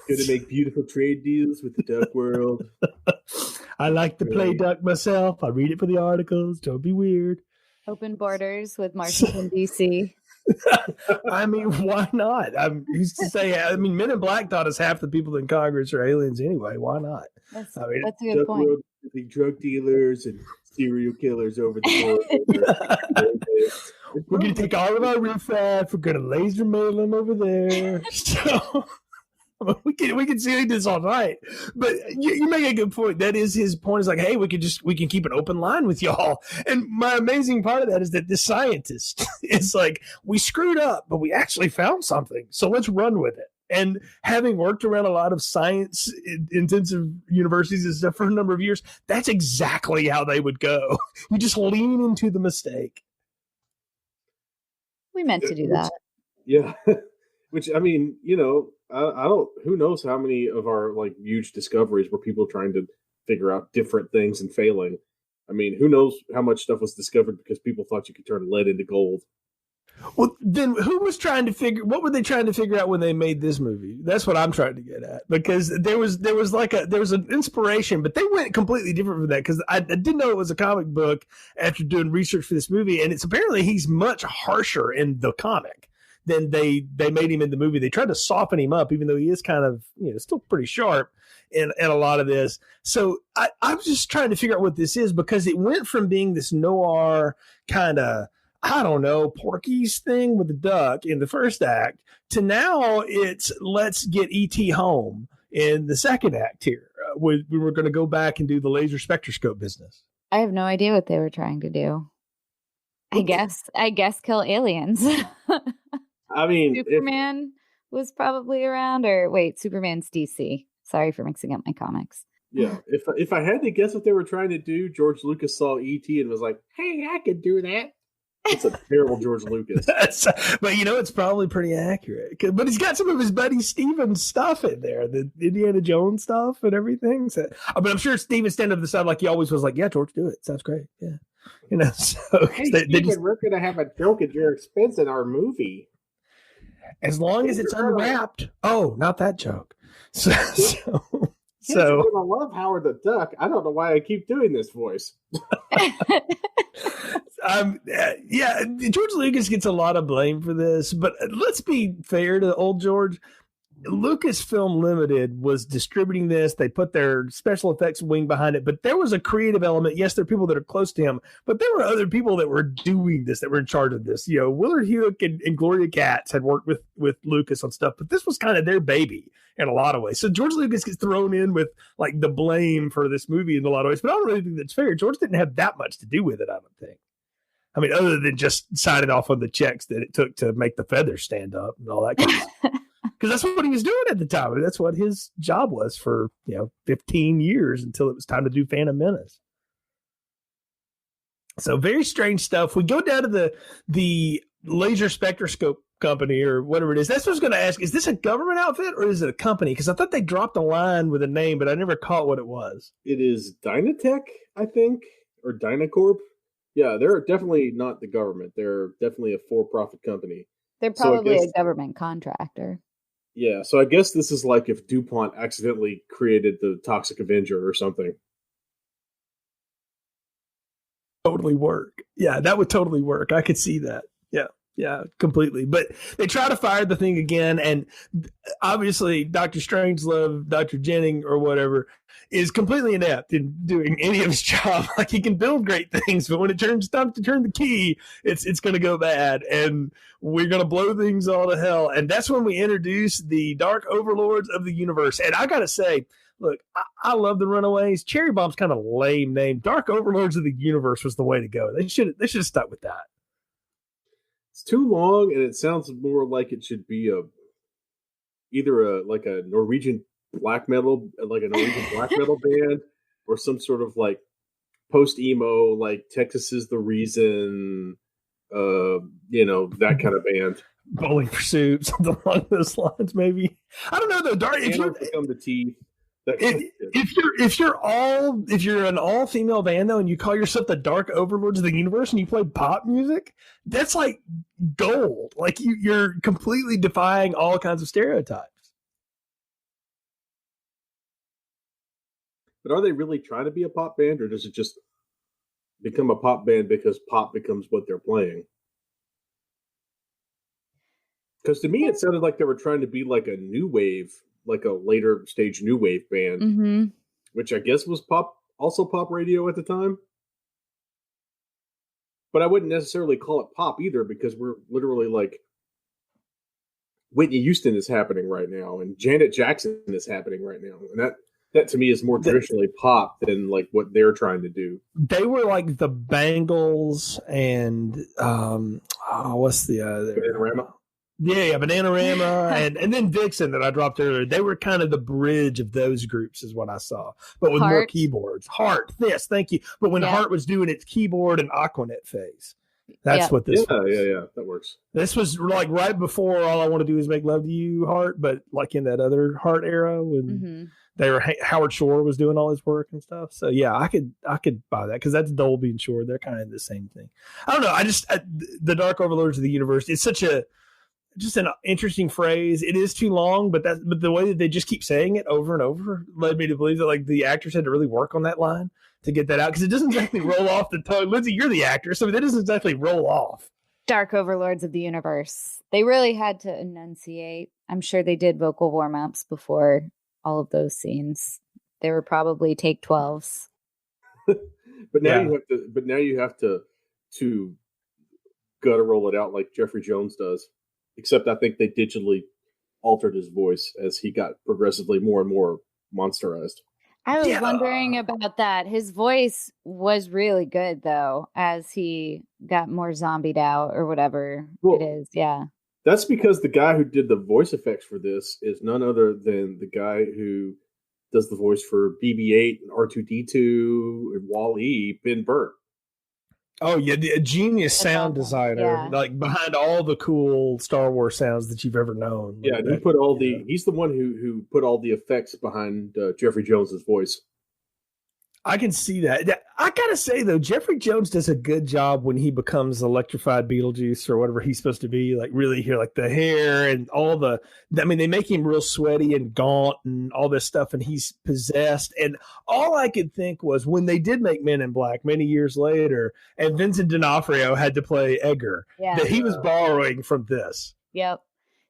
Going to make beautiful trade deals with the duck world. I like to play duck myself. I read it for the articles. Don't be weird. Open borders with Washington, D.C. I mean, why not? I used to say, Men in Black taught us half the people in Congress are aliens anyway. Why not? That's a good point. World, the drug dealers and serial killers over the border. We're going to take all of our riffraff. We're going to laser mail them over there. So we can see this all night. But you make a good point. That is his point. Is like, hey, we can keep an open line with y'all. And my amazing part of that is that this scientist is like, we screwed up, but we actually found something. So let's run with it. And having worked around a lot of science intensive universities and stuff for a number of years, that's exactly how they would go. You just lean into the mistake. We meant to do that. Yeah. Which, I mean, I don't, who knows how many of our like huge discoveries were people trying to figure out different things and failing. I mean, who knows how much stuff was discovered because people thought you could turn lead into gold. Well, then what were they trying to figure out when they made this movie? That's what I'm trying to get at, because there was an inspiration, but they went completely different from that, because I didn't know it was a comic book after doing research for this movie. And it's apparently he's much harsher in the comic than they made him in the movie. They tried to soften him up, even though he is kind of, still pretty sharp in a lot of this. So I'm just trying to figure out what this is, because it went from being this noir kind of, I don't know, Porky's thing with the duck in the first act to now it's let's get E.T. home in the second act here. We were going to go back and do the laser spectroscope business. I have no idea what they were trying to do. I guess kill aliens. I mean, Superman was probably around, or wait, Superman's DC. Sorry for mixing up my comics. Yeah, if I had to guess what they were trying to do, George Lucas saw E.T. and was like, "Hey, I could do that." It's a terrible George Lucas. But it's probably pretty accurate. But he's got some of his buddy Steven stuff in there, the Indiana Jones stuff and everything. So, but I'm sure Steven stand up to the side like he always was, like, "Yeah, George, do it. Sounds great." Yeah, So hey, Steven, we're gonna have a joke at your expense in our movie, as long as it's unwrapped. Oh, not that joke. So kids are gonna love Howard the Duck. I don't know why I keep doing this voice. George Lucas gets a lot of blame for this, but let's be fair to old George. Lucasfilm Limited was distributing this. They put their special effects wing behind it, but there was a creative element. Yes, there are people that are close to him, but there were other people that were doing this, that were in charge of this. Willard Huyck and Gloria Katz had worked with Lucas on stuff, but this was kind of their baby in a lot of ways. So George Lucas gets thrown in with like the blame for this movie in a lot of ways, but I don't really think that's fair. George didn't have that much to do with it, I don't think. I mean, other than just signing off on the checks that it took to make the feathers stand up and all that kind of stuff. Because that's what he was doing at the time. I mean, that's what his job was for 15 years until it was time to do Phantom Menace. So very strange stuff. We go down to the laser spectroscope company or whatever it is. That's what I was going to ask. Is this a government outfit or is it a company? Because I thought they dropped a line with a name, but I never caught what it was. It is Dynatech, I think, or Dynacorp. Yeah, they're definitely not the government. They're definitely a for-profit company. They're probably a government contractor. Yeah, so I guess this is like if DuPont accidentally created the Toxic Avenger or something. Totally work. Yeah, that would totally work. I could see that. Yeah, completely. But they try to fire the thing again, and obviously Dr. Strangelove, Dr. Jennings, or whatever, is completely inept in doing any of his job. Like, he can build great things, but when it turns time to turn the key, it's going to go bad, and we're going to blow things all to hell. And that's when we introduce the Dark Overlords of the universe. And I got to say, look, I love the Runaways. Cherry Bomb's kind of lame name. Dark Overlords of the universe was the way to go. They should have stuck with that. It's too long, and it sounds more like it should be either a Norwegian black metal, like a Norwegian black metal band, or some sort of like post emo, like Texas is the Reason, that kind of band. Bowling for Soup, something along those lines, maybe. I don't know though. Dark, if you become the Teeth. If you're an all female band though, and you call yourself the Dark Overlords of the Universe, and you play pop music, that's like gold. Like you're completely defying all kinds of stereotypes. But are they really trying to be a pop band, or does it just become a pop band because pop becomes what they're playing? Because to me, it sounded like they were trying to be like a new wave, like a later stage new wave band, which I guess was also pop radio at the time. But I wouldn't necessarily call it pop either, because we're literally like Whitney Houston is happening right now, and Janet Jackson is happening right now, and that to me is more traditionally pop than like what they're trying to do. They were like the Bangles and what's the Bananarama? Yeah, Bananarama and then Vixen that I dropped earlier. They were kind of the bridge of those groups, is what I saw, but with more keyboards. Heart, thank you. But when Heart was doing its keyboard and Aquanet phase, that's what this was. Yeah, that works. This was like right before All I Want to Do Is Make Love to You, Heart, but like in that other Heart era when they were Howard Shore was doing all his work and stuff. So yeah, I could buy that, because that's Dolby and Shore. They're kind of the same thing. I don't know. The Dark Overlords of the Universe. It's just an interesting phrase. It is too long, but the way that they just keep saying it over and over led me to believe that like the actors had to really work on that line to get that out, because it doesn't exactly roll off the tongue. Lindsey, you're the actor, so that doesn't exactly roll off. Dark Overlords of the Universe. They really had to enunciate. I'm sure they did vocal warm-ups before all of those scenes. They were probably take 12s. But now you have to guttural it out like Jeffrey Jones does. Except I think they digitally altered his voice as he got progressively more and more monsterized. I was wondering about that. His voice was really good, though, as he got more zombied out or whatever it is. Yeah. That's because the guy who did the voice effects for this is none other than the guy who does the voice for BB-8 and R2-D2 and Wall-E, Ben Burtt. Oh yeah, a genius sound designer, like behind all the cool Star Wars sounds that you've ever known. Yeah, and he's the one who put all the effects behind Jeffrey Jones's voice. I can see that. I gotta say though, Jeffrey Jones does a good job when he becomes electrified Beetlejuice or whatever he's supposed to be. Like really here, like the hair and all the. I mean, they make him real sweaty and gaunt and all this stuff, and he's possessed. And all I could think was when they did make Men in Black many years later, and Vincent D'Onofrio had to play Edgar, that he was borrowing from this. Yep,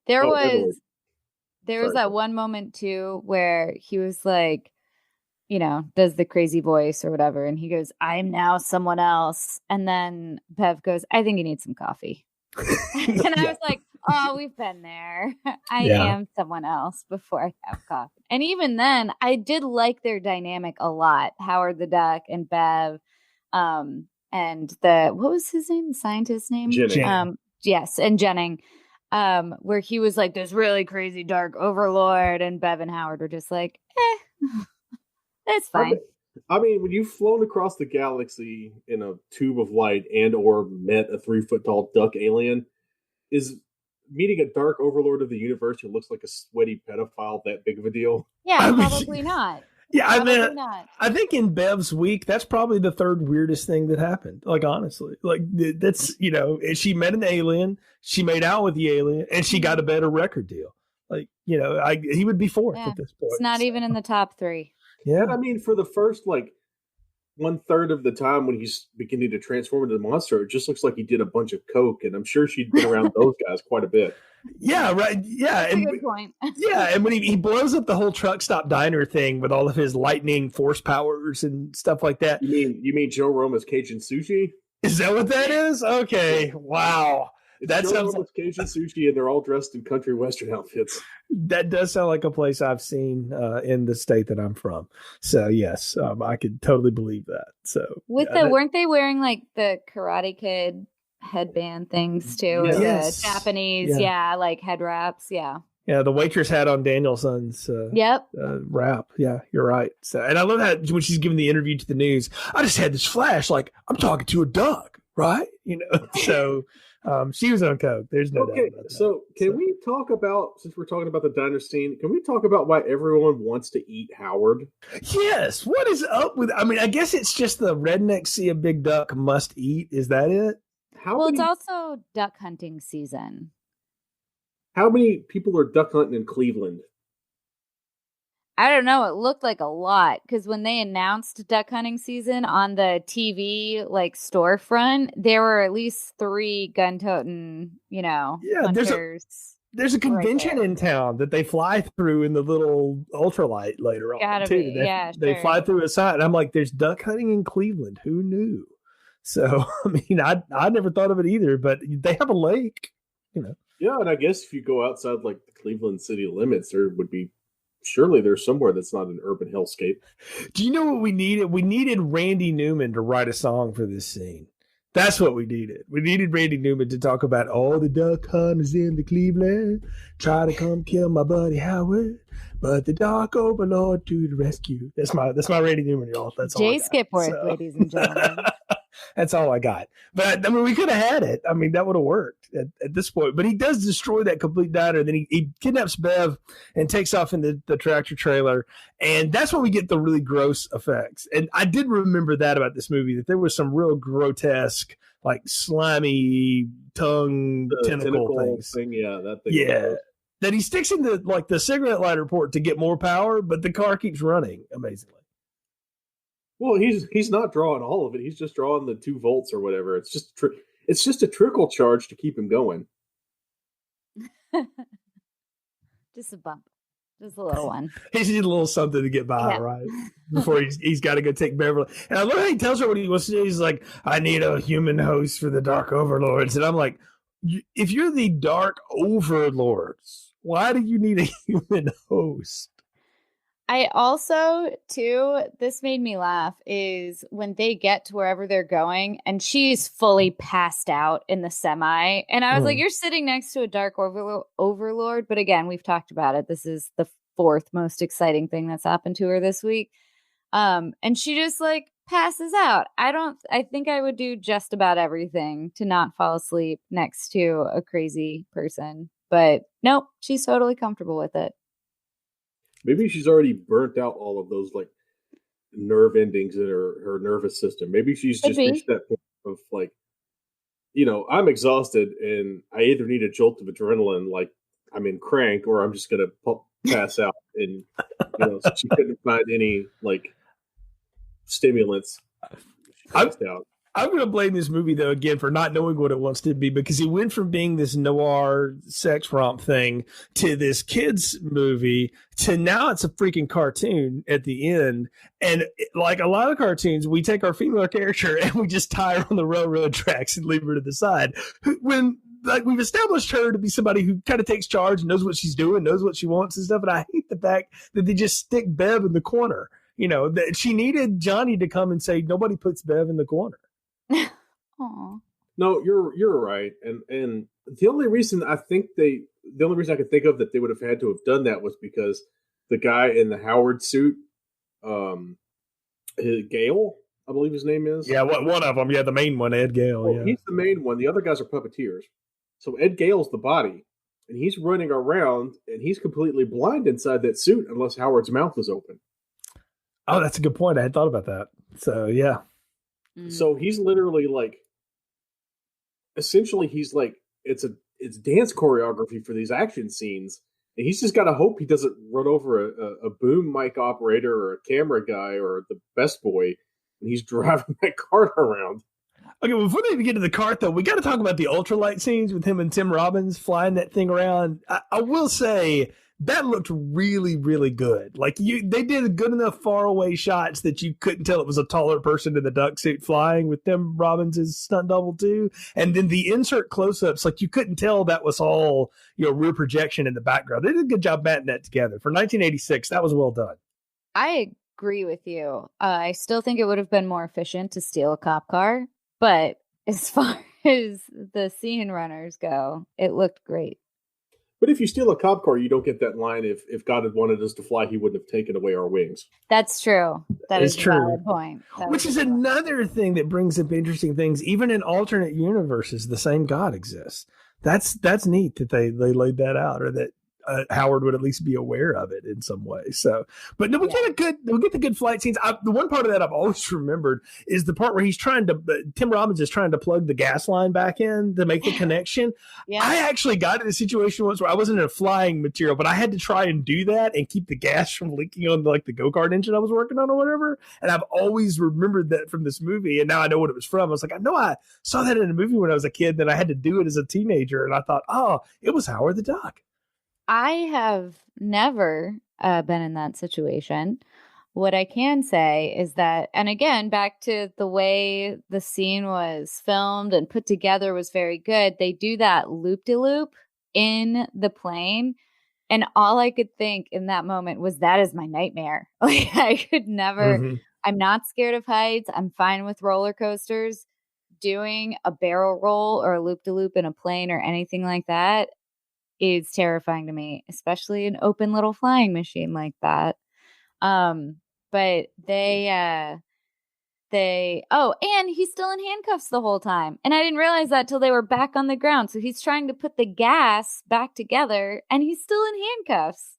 there was that one moment too where he was like, you know, does the crazy voice or whatever. And he goes, I'm now someone else. And then Bev goes, I think you need some coffee. And I was like, oh, we've been there. I am someone else before I have coffee. And even then, I did like their dynamic a lot. Howard the Duck and Bev. And what was his name? The scientist's name? Jennings. Yes, and Jennings. Where he was like this really crazy dark overlord. And Bev and Howard were just like, that's fine. I mean, when you've flown across the galaxy in a tube of light and or met a 3-foot-tall duck alien, is meeting a Dark Overlord of the Universe who looks like a sweaty pedophile that big of a deal? Yeah, probably not. Yeah, I think in Bev's week, that's probably the third weirdest thing that happened. Like, honestly, like that's, you know, she met an alien, she made out with the alien, and she got a better record deal. Like, you know, he would be fourth at this point. It's not even in the top 3. Yeah, I mean, for the first like 1/3 of the time when he's beginning to transform into the monster, it just looks like he did a bunch of coke, and I'm sure she'd been around those guys quite a bit. Yeah, right. Yeah, that's a good point. Yeah, and when he blows up the whole truck stop diner thing with all of his lightning force powers and stuff like that. You mean Joe Roma's Cajun Sushi? Is that what that is? Okay, wow. That sounds like Cajun Sushi, and they're all dressed in country western outfits. That does sound like a place I've seen in the state that I'm from. So yes, I could totally believe that. So weren't they wearing like the Karate Kid headband things too? Yes. The Japanese, like head wraps, yeah. Yeah, the waitress had on Danielson's wrap. Yeah, you're right. So, and I love how when she's giving the interview to the news, I just had this flash, like I'm talking to a duck, right? So she was on coke. There's no doubt about that. So can we talk about, since we're talking about the diner scene, can we talk about why everyone wants to eat Howard? Yes. What is up with? I mean, I guess it's just the rednecks see a big duck, must eat. Is that it? It's also duck hunting season. How many people are duck hunting in Cleveland? I don't know. It looked like a lot because when they announced duck hunting season on the TV storefront, there were at least 3 gun-toting, hunters. There's a convention in town that they fly through in the little ultralight later on too. They fly through a site, and I'm like, "There's duck hunting in Cleveland. Who knew?" So I mean, I never thought of it either, but they have a lake, Yeah, and I guess if you go outside the Cleveland city limits, there would be. Surely there's somewhere that's not an urban hellscape. Do you know what we needed? We needed Randy Newman to write a song for this scene. That's what we needed. We needed Randy Newman to talk about all the duck hunters in the Cleveland try to come kill my buddy Howard, but the dark overlord to the rescue. That's my Randy Newman, y'all. That's all. Jay Skipworth, ladies and gentlemen. That's all I got. But I mean, we could have had it. I mean, that would have worked at this point. But he does destroy that complete diner. Then he kidnaps Bev and takes off in the tractor trailer. And that's when we get the really gross effects. And I did remember that about this movie, that there was some real grotesque, slimy tongue tentacle things. That thing. Yeah. That he sticks in the cigarette lighter port to get more power, but the car keeps running amazingly. Well, he's not drawing all of it. He's just drawing the 2 volts or whatever. It's just a trickle charge to keep him going. Just a bump, just a little one. He needs a little something to get by, right? Before he's got to go take Beverly. And I love how he tells her what he wants to do. He's like, "I need a human host for the Dark Overlords," and I'm like, if you're the Dark Overlords, why do you need a human host? I also, too, this made me laugh, is when they get to wherever they're going and she's fully passed out in the semi. And I was like, you're sitting next to a dark overlord. But again, we've talked about it. This is the 4th most exciting thing that's happened to her this week. And she just passes out. I think I would do just about everything to not fall asleep next to a crazy person. But nope, she's totally comfortable with it. Maybe she's already burnt out all of those nerve endings in her nervous system. Maybe she's just reached that point of I'm exhausted and I either need a jolt of adrenaline, like I'm in Crank, or I'm just gonna pass out. And so she couldn't find any stimulants. She passed out. I'm going to blame this movie, though, again, for not knowing what it wants to be, because it went from being this noir sex romp thing to this kids movie to now it's a freaking cartoon at the end. And like a lot of cartoons, we take our female character and we just tie her on the railroad tracks and leave her to the side. When we've established her to be somebody who kind of takes charge, knows what she's doing, knows what she wants and stuff. And I hate the fact that they just stick Bev in the corner. That she needed Johnny to come and say, nobody puts Bev in the corner. Aww. No, you're right, and the only reason I could think of that they would have had to have done that was because the guy in the Howard suit, Gale, I believe his name is. Yeah, one of them. Yeah, the main one, Ed Gale. Well, he's the main one. The other guys are puppeteers. So Ed Gale's the body, and he's running around, and he's completely blind inside that suit unless Howard's mouth is open. Oh, that's a good point. I had thought about that. So yeah. So he's literally essentially he's it's dance choreography for these action scenes, and he's just got to hope he doesn't run over a boom mic operator or a camera guy or the best boy when he's driving that cart around. Okay, before they even get to the cart, though, we got to talk about the ultralight scenes with him and Tim Robbins flying that thing around. I will say that looked really, really good. They did good enough far away shots that you couldn't tell it was a taller person in the duck suit flying with Tim Robbins' stunt double too. And then the insert close-ups, you couldn't tell that was all rear projection in the background. They did a good job batting that together. For 1986, that was well done. I agree with you. I still think it would have been more efficient to steal a cop car, but as far as the scene runners go, it looked great. But if you steal a cop car, you don't get that line. If God had wanted us to fly, he wouldn't have taken away our wings. That's true. That is true. a valid point. Which is another thing that brings up interesting things. Even in alternate universes, the same God exists. That's neat that they laid that out, or that Howard would at least be aware of it in some way. So, but no, we get the good flight scenes. The one part of that I've always remembered is the part where he's Tim Robbins is trying to plug the gas line back in to make the connection. Yeah. I actually got in a situation once where I wasn't in a flying material, but I had to try and do that and keep the gas from leaking on the go-kart engine I was working on or whatever. And I've always remembered that from this movie, and now I know what it was from. I was like, I know I saw that in a movie when I was a kid, then I had to do it as a teenager, and I thought, oh, it was Howard the Duck. I have never been in that situation. What I can say is that, and again, back to the way the scene was filmed and put together was very good. They do that loop-de-loop in the plane. And all I could think in that moment was, that is my nightmare. Like, I could never, I'm not scared of heights. I'm fine with roller coasters. Doing a barrel roll or a loop-de-loop in a plane or anything like that is terrifying to me, especially an open little flying machine like that. But and he's still in handcuffs the whole time. And I didn't realize that till they were back on the ground. So he's trying to put the gas back together and he's still in handcuffs.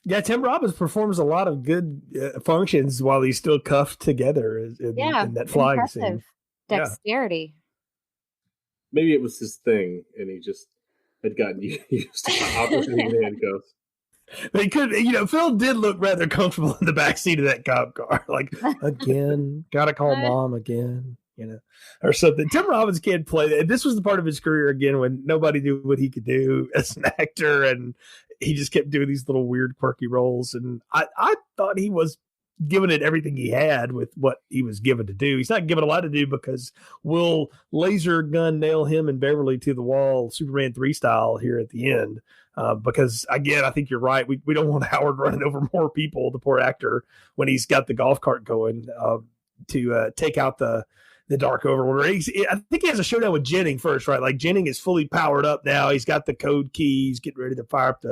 Yeah, Tim Robbins performs a lot of good functions while he's still cuffed together in that flying scene. Dexterity. Maybe it was his thing and he just had gotten used to operating in handcuffs. They could, Phil did look rather comfortable in the backseat of that cop car. Like, again, gotta call mom again, or something. Tim Robbins can't play that. This was the part of his career, again, when nobody knew what he could do as an actor, and he just kept doing these little weird, quirky roles. And I thought he was giving it everything he had with what he was given to do. He's not given a lot to do because we'll laser gun nail him and Beverly to the wall, Superman 3 style here at the end. Because again, I think you're right. We don't want Howard running over more people, the poor actor, when he's got the golf cart going to take out the Dark Overlord. I think he has a showdown with Jennings first, right? Like, Jennings is fully powered up now. He's got the code keys, getting ready to fire up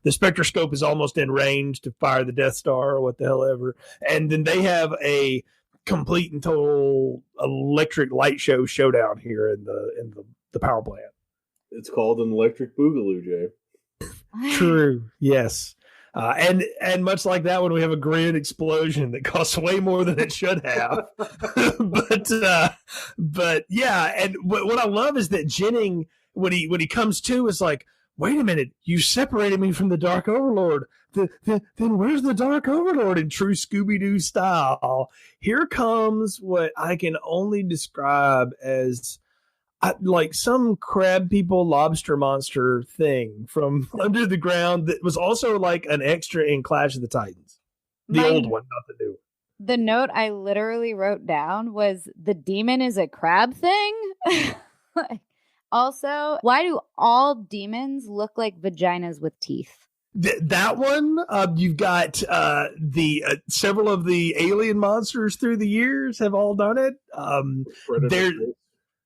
the spectroscope is almost in range to fire the Death Star or what the hell ever. And then they have a complete and total electric light show showdown here in the power plant. It's called an electric boogaloo, Jay. True. Yes. And much like that one, we have a grand explosion that costs way more than it should have. but yeah. And what I love is that Jennings, when he comes to, is like, wait a minute, you separated me from the Dark Overlord. Then where's the Dark Overlord in true Scooby-Doo style? Here comes what I can only describe as like some crab people lobster monster thing from under the ground that was also like an extra in Clash of the Titans. The old one, not the new one. The note I literally wrote down was, the demon is a crab thing? Also, why do all demons look like vaginas with teeth? That one, you've got several of the alien monsters through the years have all done it.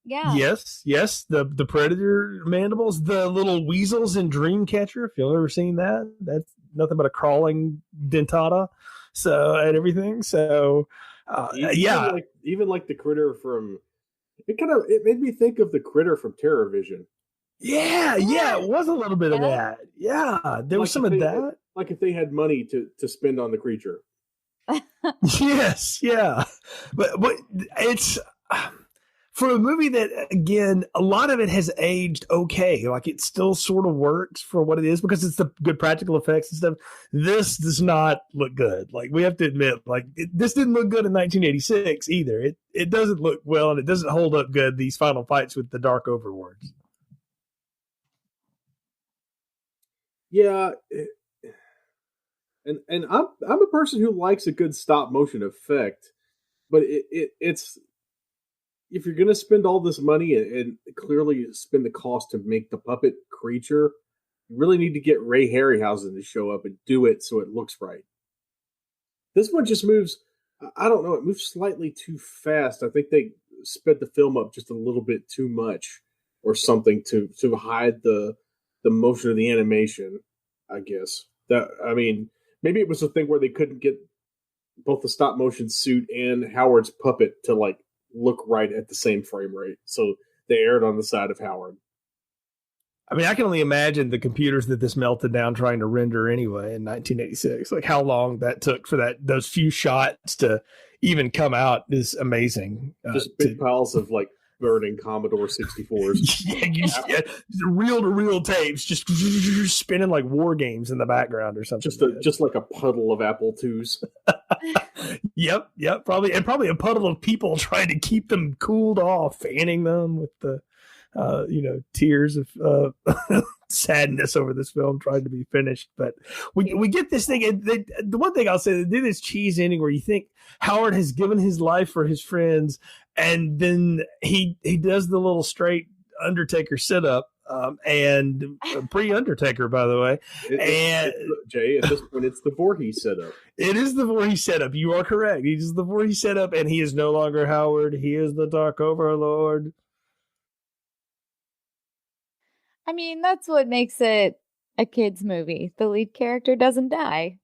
Yeah. Yes. The predator mandibles, the little weasels in Dreamcatcher. If you've ever seen that, that's nothing but a crawling dentata. So and everything. So even like the critter from. It made me think of the critter from TerrorVision. Yeah, it was a little bit of that. Yeah, there was some of that. Like if they had money to spend on the creature. Yes, yeah. But it's for a movie that, again, a lot of it has aged okay. Like, it still sort of works for what it is because it's the good practical effects and stuff. This does not look good. Like, we have to admit, like, this didn't look good in 1986 either. It doesn't look well, and it doesn't hold up good, these final fights with the Dark Overlords. Yeah. And I'm a person who likes a good stop motion effect, but it's if you're going to spend all this money and clearly spend the cost to make the puppet creature, you really need to get Ray Harryhausen to show up and do it so it looks right. This one just moves, I don't know, it moves slightly too fast. I think they sped the film up just a little bit too much or something to hide the the motion of the animation, I guess. Maybe it was a thing where they couldn't get both the stop motion suit and Howard's puppet to like look right at the same frame rate. So they erred on the side of Howard. I mean, I can only imagine the computers that this melted down trying to render anyway in 1986. Like how long that took for those few shots to even come out is amazing. Just big piles of like burning Commodore 64s. Reel-to-reel tapes just spinning like war games in the background or something. Just like a puddle of Apple IIs. Yep. Probably a puddle of people trying to keep them cooled off, fanning them with the tears of sadness over this film trying to be finished. But we get this thing. And the one thing I'll say, they do this cheese ending where you think Howard has given his life for his friends, and then he does the little straight Undertaker sit up, and pre-Undertaker, by the way. Jay, at this point, it's the Voorhees setup. It is the Voorhees setup. You are correct. He is the Voorhees setup, and he is no longer Howard. He is the Dark Overlord. I mean, that's what makes it a kid's movie. The lead character doesn't die.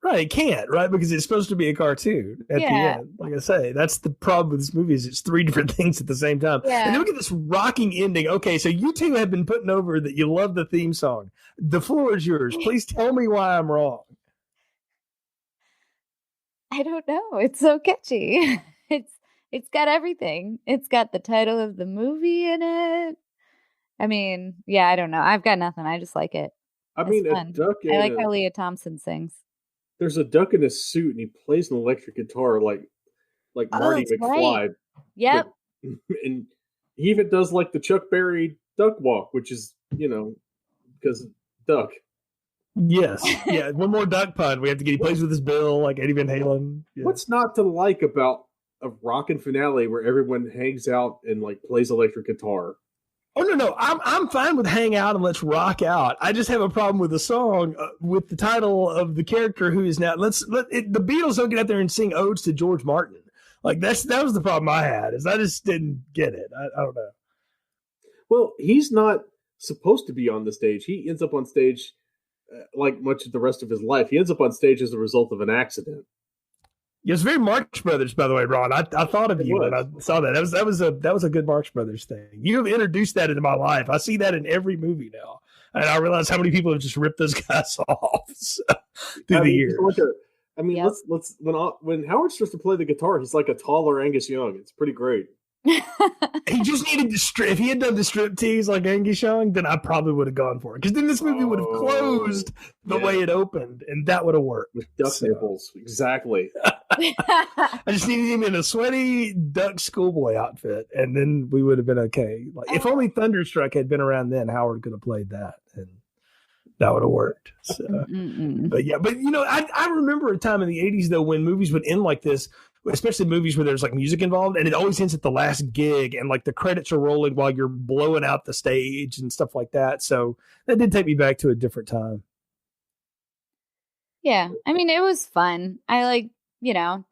Right, it can't, right? Because it's supposed to be a cartoon at the end. Like I say, that's the problem with this movie is it's three different things at the same time. Yeah. And then we get this rocking ending. Okay, so you two have been putting over that you love the theme song. The floor is yours. Please tell me why I'm wrong. I don't know. It's so catchy. It's got everything. It's got the title of the movie in it. I mean, yeah, I don't know. I've got nothing. I just like it. I mean, a duck. I like how Leah Thompson sings. There's a duck in a suit, and he plays an electric guitar like Marty McFly. Right. Yep. And he even does like the Chuck Berry duck walk, which is because duck. Yes, yeah. One more duck pun. We have to get. He plays with his bill like Eddie Van Halen. Yeah. What's not to like about a rockin' finale where everyone hangs out and like plays electric guitar? Oh no! I'm fine with hang out and let's rock out. I just have a problem with the song with the title of the character who is now. The Beatles don't get out there and sing odes to George Martin. Like that was the problem I had. Is I just didn't get it. I don't know. Well, he's not supposed to be on the stage. He ends up on stage like much of the rest of his life. He ends up on stage as a result of an accident. Yeah, it's very Marx Brothers, by the way, Ron. I thought of you when I saw that. That was a good Marx Brothers thing. You have introduced that into my life. I see that in every movie now, and I realize how many people have just ripped those guys off through the years. Let's when Howard starts to play the guitar, he's like a taller Angus Young. It's pretty great. He just needed to strip. If he had done the strip tease like Angus Young, then I probably would have gone for it. Because then this movie would have closed the way it opened, and that would have worked. With duck nipples, exactly. I just needed him in a sweaty duck schoolboy outfit, and then we would have been okay. Like if only Thunderstruck had been around then, Howard could have played that, and that would have worked. So, but I remember a time in the '80s though when movies would end like this. Especially movies where there's like music involved, and it always ends at the last gig, and like the credits are rolling while you're blowing out the stage and stuff like that. So that did take me back to a different time. Yeah, I mean, it was fun. I like,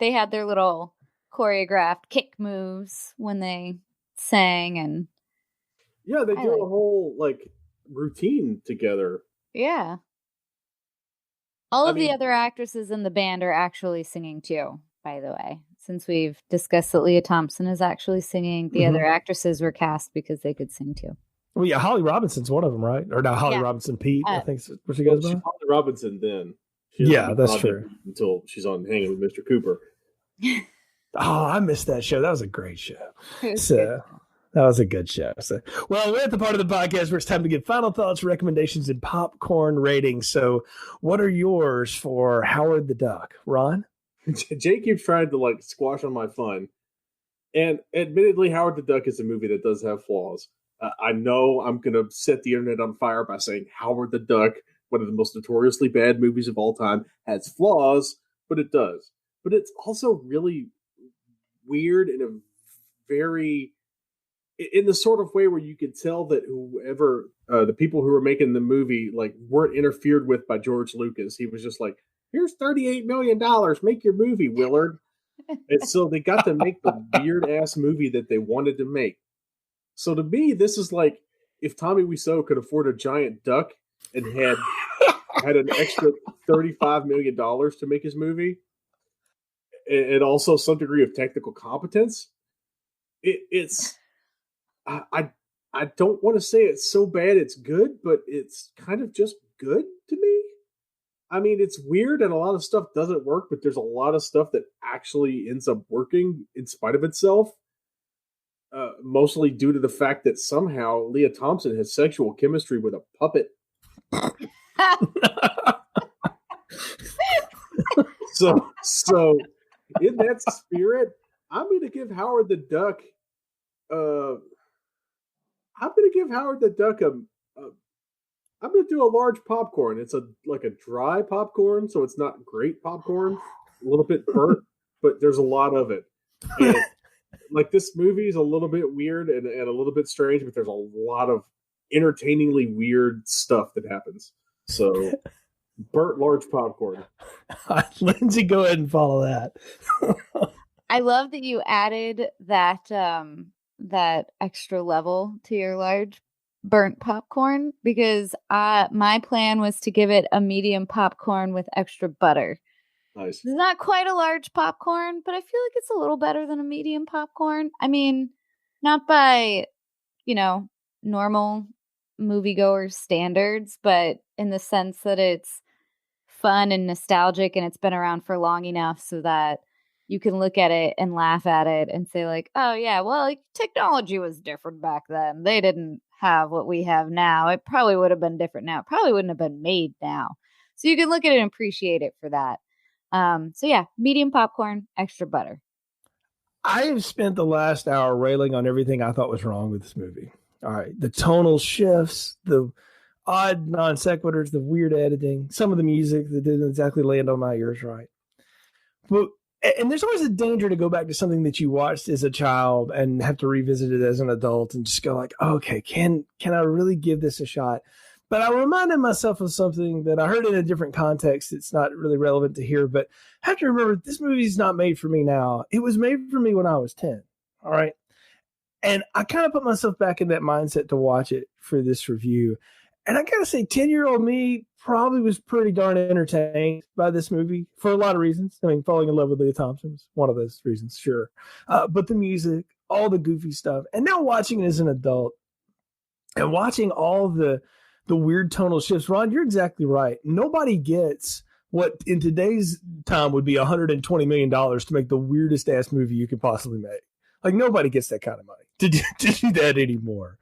they had their little choreographed kick moves when they sang, and yeah, they do a whole like routine together. Yeah, all of the other actresses in the band are actually singing too. By the way, since we've discussed that Leah Thompson is actually singing, the other actresses were cast because they could sing too. Well, yeah, Holly Robinson's one of them, right? Or not Holly Robinson, Pete, I think is what she goes by. Holly Robinson then. That's true. Until she's on Hanging with Mr. Cooper. Oh, I missed that show. That was a great show. So that was a good show. So, well, we're at the part of the podcast where it's time to give final thoughts, recommendations, and popcorn ratings. So what are yours for Howard the Duck? Ron? Jay keeps trying to like squash on my fun, and admittedly, Howard the Duck is a movie that does have flaws. I know I'm going to set the internet on fire by saying Howard the Duck, one of the most notoriously bad movies of all time, has flaws, but it does. But it's also really weird in the sort of way where you could tell that whoever the people who were making the movie like weren't interfered with by George Lucas. He was just like, here's $38 million. Make your movie, Willard. And so they got to make the weird ass movie that they wanted to make. So to me, this is like if Tommy Wiseau could afford a giant duck and had an extra $35 million to make his movie, and also some degree of technical competence, I don't want to say it's so bad it's good, but it's kind of just good to me. I mean, it's weird and a lot of stuff doesn't work, but there's a lot of stuff that actually ends up working in spite of itself. Mostly due to the fact that somehow Leah Thompson has sexual chemistry with a puppet. So in that spirit, I'm going to give Howard the Duck. I'm going to give Howard the Duck I'm going to do a large popcorn. It's like a dry popcorn, so it's not great popcorn. A little bit burnt, but there's a lot of it. And like, this movie is a little bit weird and a little bit strange, but there's a lot of entertainingly weird stuff that happens. So, burnt large popcorn. Lindsay, go ahead and follow that. I love that you added that that extra level to your large burnt popcorn, because my plan was to give it a medium popcorn with extra butter. Nice. It's not quite a large popcorn, but I feel like it's a little better than a medium popcorn. I mean, not by, normal moviegoer standards, but in the sense that it's fun and nostalgic and it's been around for long enough so that you can look at it and laugh at it and say like, oh yeah, well, like, technology was different back then. They didn't have what we have now. It probably would have been different now. It probably wouldn't have been made now. So you can look at it and appreciate it for that. So yeah, medium popcorn, extra butter. I have spent the last hour railing on everything I thought was wrong with this movie. All right. The tonal shifts, the odd non sequiturs, the weird editing, some of the music that didn't exactly land on my ears right. And there's always a danger to go back to something that you watched as a child and have to revisit it as an adult and just go like, oh, okay, can I really give this a shot? But I reminded myself of something that I heard in a different context. It's not really relevant to here, but I have to remember this movie's not made for me now. It was made for me when I was 10. All right. And I kind of put myself back in that mindset to watch it for this review. And I got to say, 10-year-old me probably was pretty darn entertained by this movie for a lot of reasons. I mean, falling in love with Leah Thompson was one of those reasons, sure. But the music, all the goofy stuff. And now watching it as an adult and watching all the weird tonal shifts. Ron, you're exactly right. Nobody gets what in today's time would be $120 million to make the weirdest ass movie you could possibly make. Like, nobody gets that kind of money to do that anymore.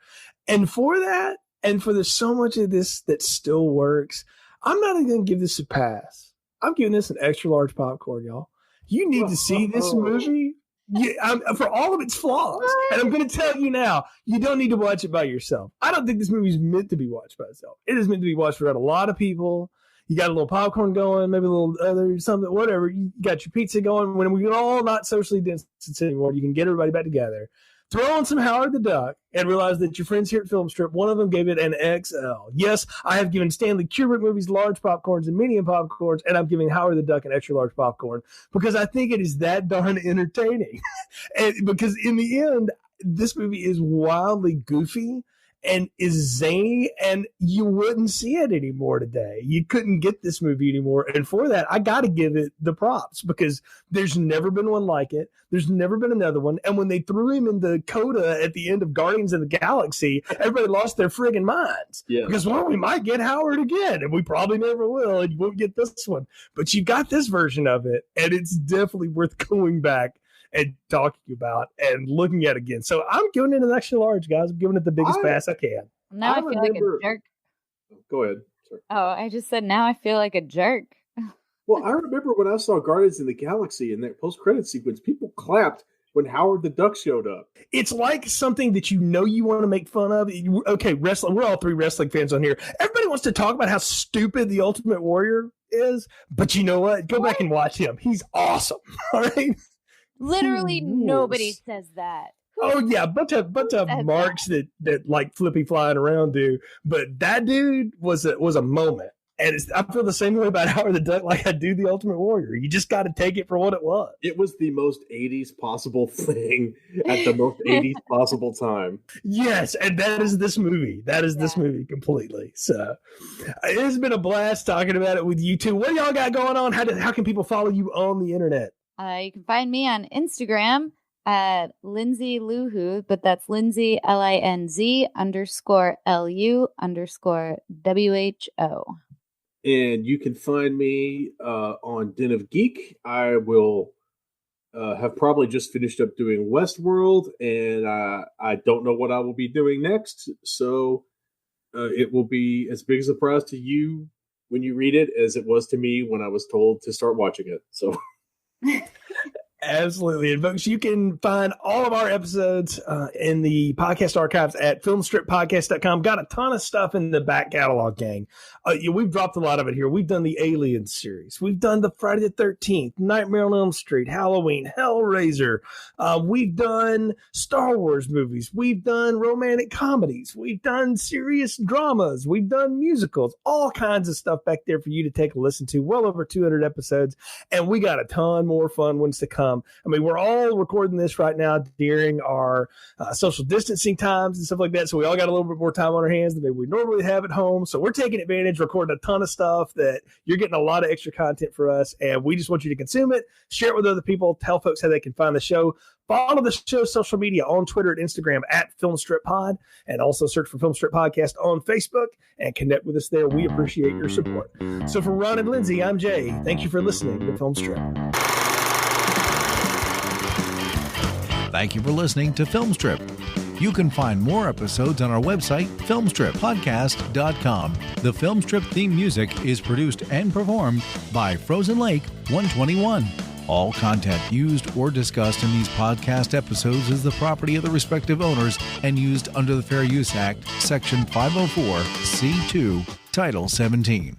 And for that, and for there's so much of this that still works, I'm not even going to give this a pass. I'm giving this an extra large popcorn, y'all. You need to see this movie for all of its flaws. And I'm going to tell you now, you don't need to watch it by yourself. I don't think this movie is meant to be watched by itself. It is meant to be watched around a lot of people. You got a little popcorn going, maybe a little other something, whatever. You got your pizza going. When we're all not socially distanced anymore, you can get everybody back together. Throw on some Howard the Duck and realize that your friends here at Film Strip, one of them gave it an XL. Yes, I have given Stanley Kubrick movies large popcorns and medium popcorns, and I'm giving Howard the Duck an extra large popcorn because I think it is that darn entertaining. And because in the end, this movie is wildly goofy and is zany, and you wouldn't see it anymore today. You couldn't get this movie anymore. And for that, I got to give it the props because there's never been one like it. There's never been another one. And when they threw him in the coda at the end of Guardians of the Galaxy, everybody lost their friggin' minds. Yeah. Because, well, we might get Howard again, and we probably never will, and you won't get this one. But you got this version of it, and it's definitely worth going back and talking about and looking at again. So I'm giving it an extra large, guys. I'm giving it the biggest pass I can. Now I feel like a jerk. Go ahead. Sorry. Oh, I just said now I feel like a jerk. Well, I remember when I saw Guardians of the Galaxy in that post-credit sequence, people clapped when Howard the Duck showed up. It's like something that you want to make fun of. Okay, wrestling. We're all three wrestling fans on here. Everybody wants to talk about how stupid the Ultimate Warrior is, but you know what? Go back and watch him. He's awesome. All right. Literally nobody says that. Oh yeah, bunch of marks that like Flippy flying around do, but that dude was a moment. And I feel the same way about Howard the Duck like I do The Ultimate Warrior. You just got to take it for what it was. It was the most 80s possible thing at the most 80s possible time. Yes, and that is this movie. That is this movie completely. So it has been a blast talking about it with you two. What do y'all got going on? How can people follow you on the internet? You can find me on Instagram at Lindsey Luhu, but that's Lindsey LINZ_LU_WHO. And you can find me on Den of Geek. I will have probably just finished up doing Westworld, and I don't know what I will be doing next. So it will be as big a surprise to you when you read it as it was to me when I was told to start watching it. So. Absolutely. And folks, you can find all of our episodes in the podcast archives at filmstrippodcast.com. Got a ton of stuff in the back catalog, gang. We've dropped a lot of it here. We've done the Alien series. We've done the Friday the 13th, Nightmare on Elm Street, Halloween, Hellraiser. We've done Star Wars movies. We've done romantic comedies. We've done serious dramas. We've done musicals, all kinds of stuff back there for you to take a listen to. Well over 200 episodes. And we got a ton more fun ones to come. I mean, we're all recording this right now during our social distancing times and stuff like that. So we all got a little bit more time on our hands than maybe we normally have at home. So we're taking advantage, recording a ton of stuff that you're getting a lot of extra content for us. And we just want you to consume it, share it with other people, tell folks how they can find the show. Follow the show's social media on Twitter and Instagram at FilmStripPod, and also search for Filmstrip Podcast on Facebook and connect with us there. We appreciate your support. So for Ron and Lindsay, I'm Jay. Thank you for listening to Filmstrip. Thank you for listening to Filmstrip. You can find more episodes on our website, filmstrippodcast.com. The Filmstrip theme music is produced and performed by Frozen Lake 121. All content used or discussed in these podcast episodes is the property of the respective owners and used under the Fair Use Act, Section 504, C2, Title 17.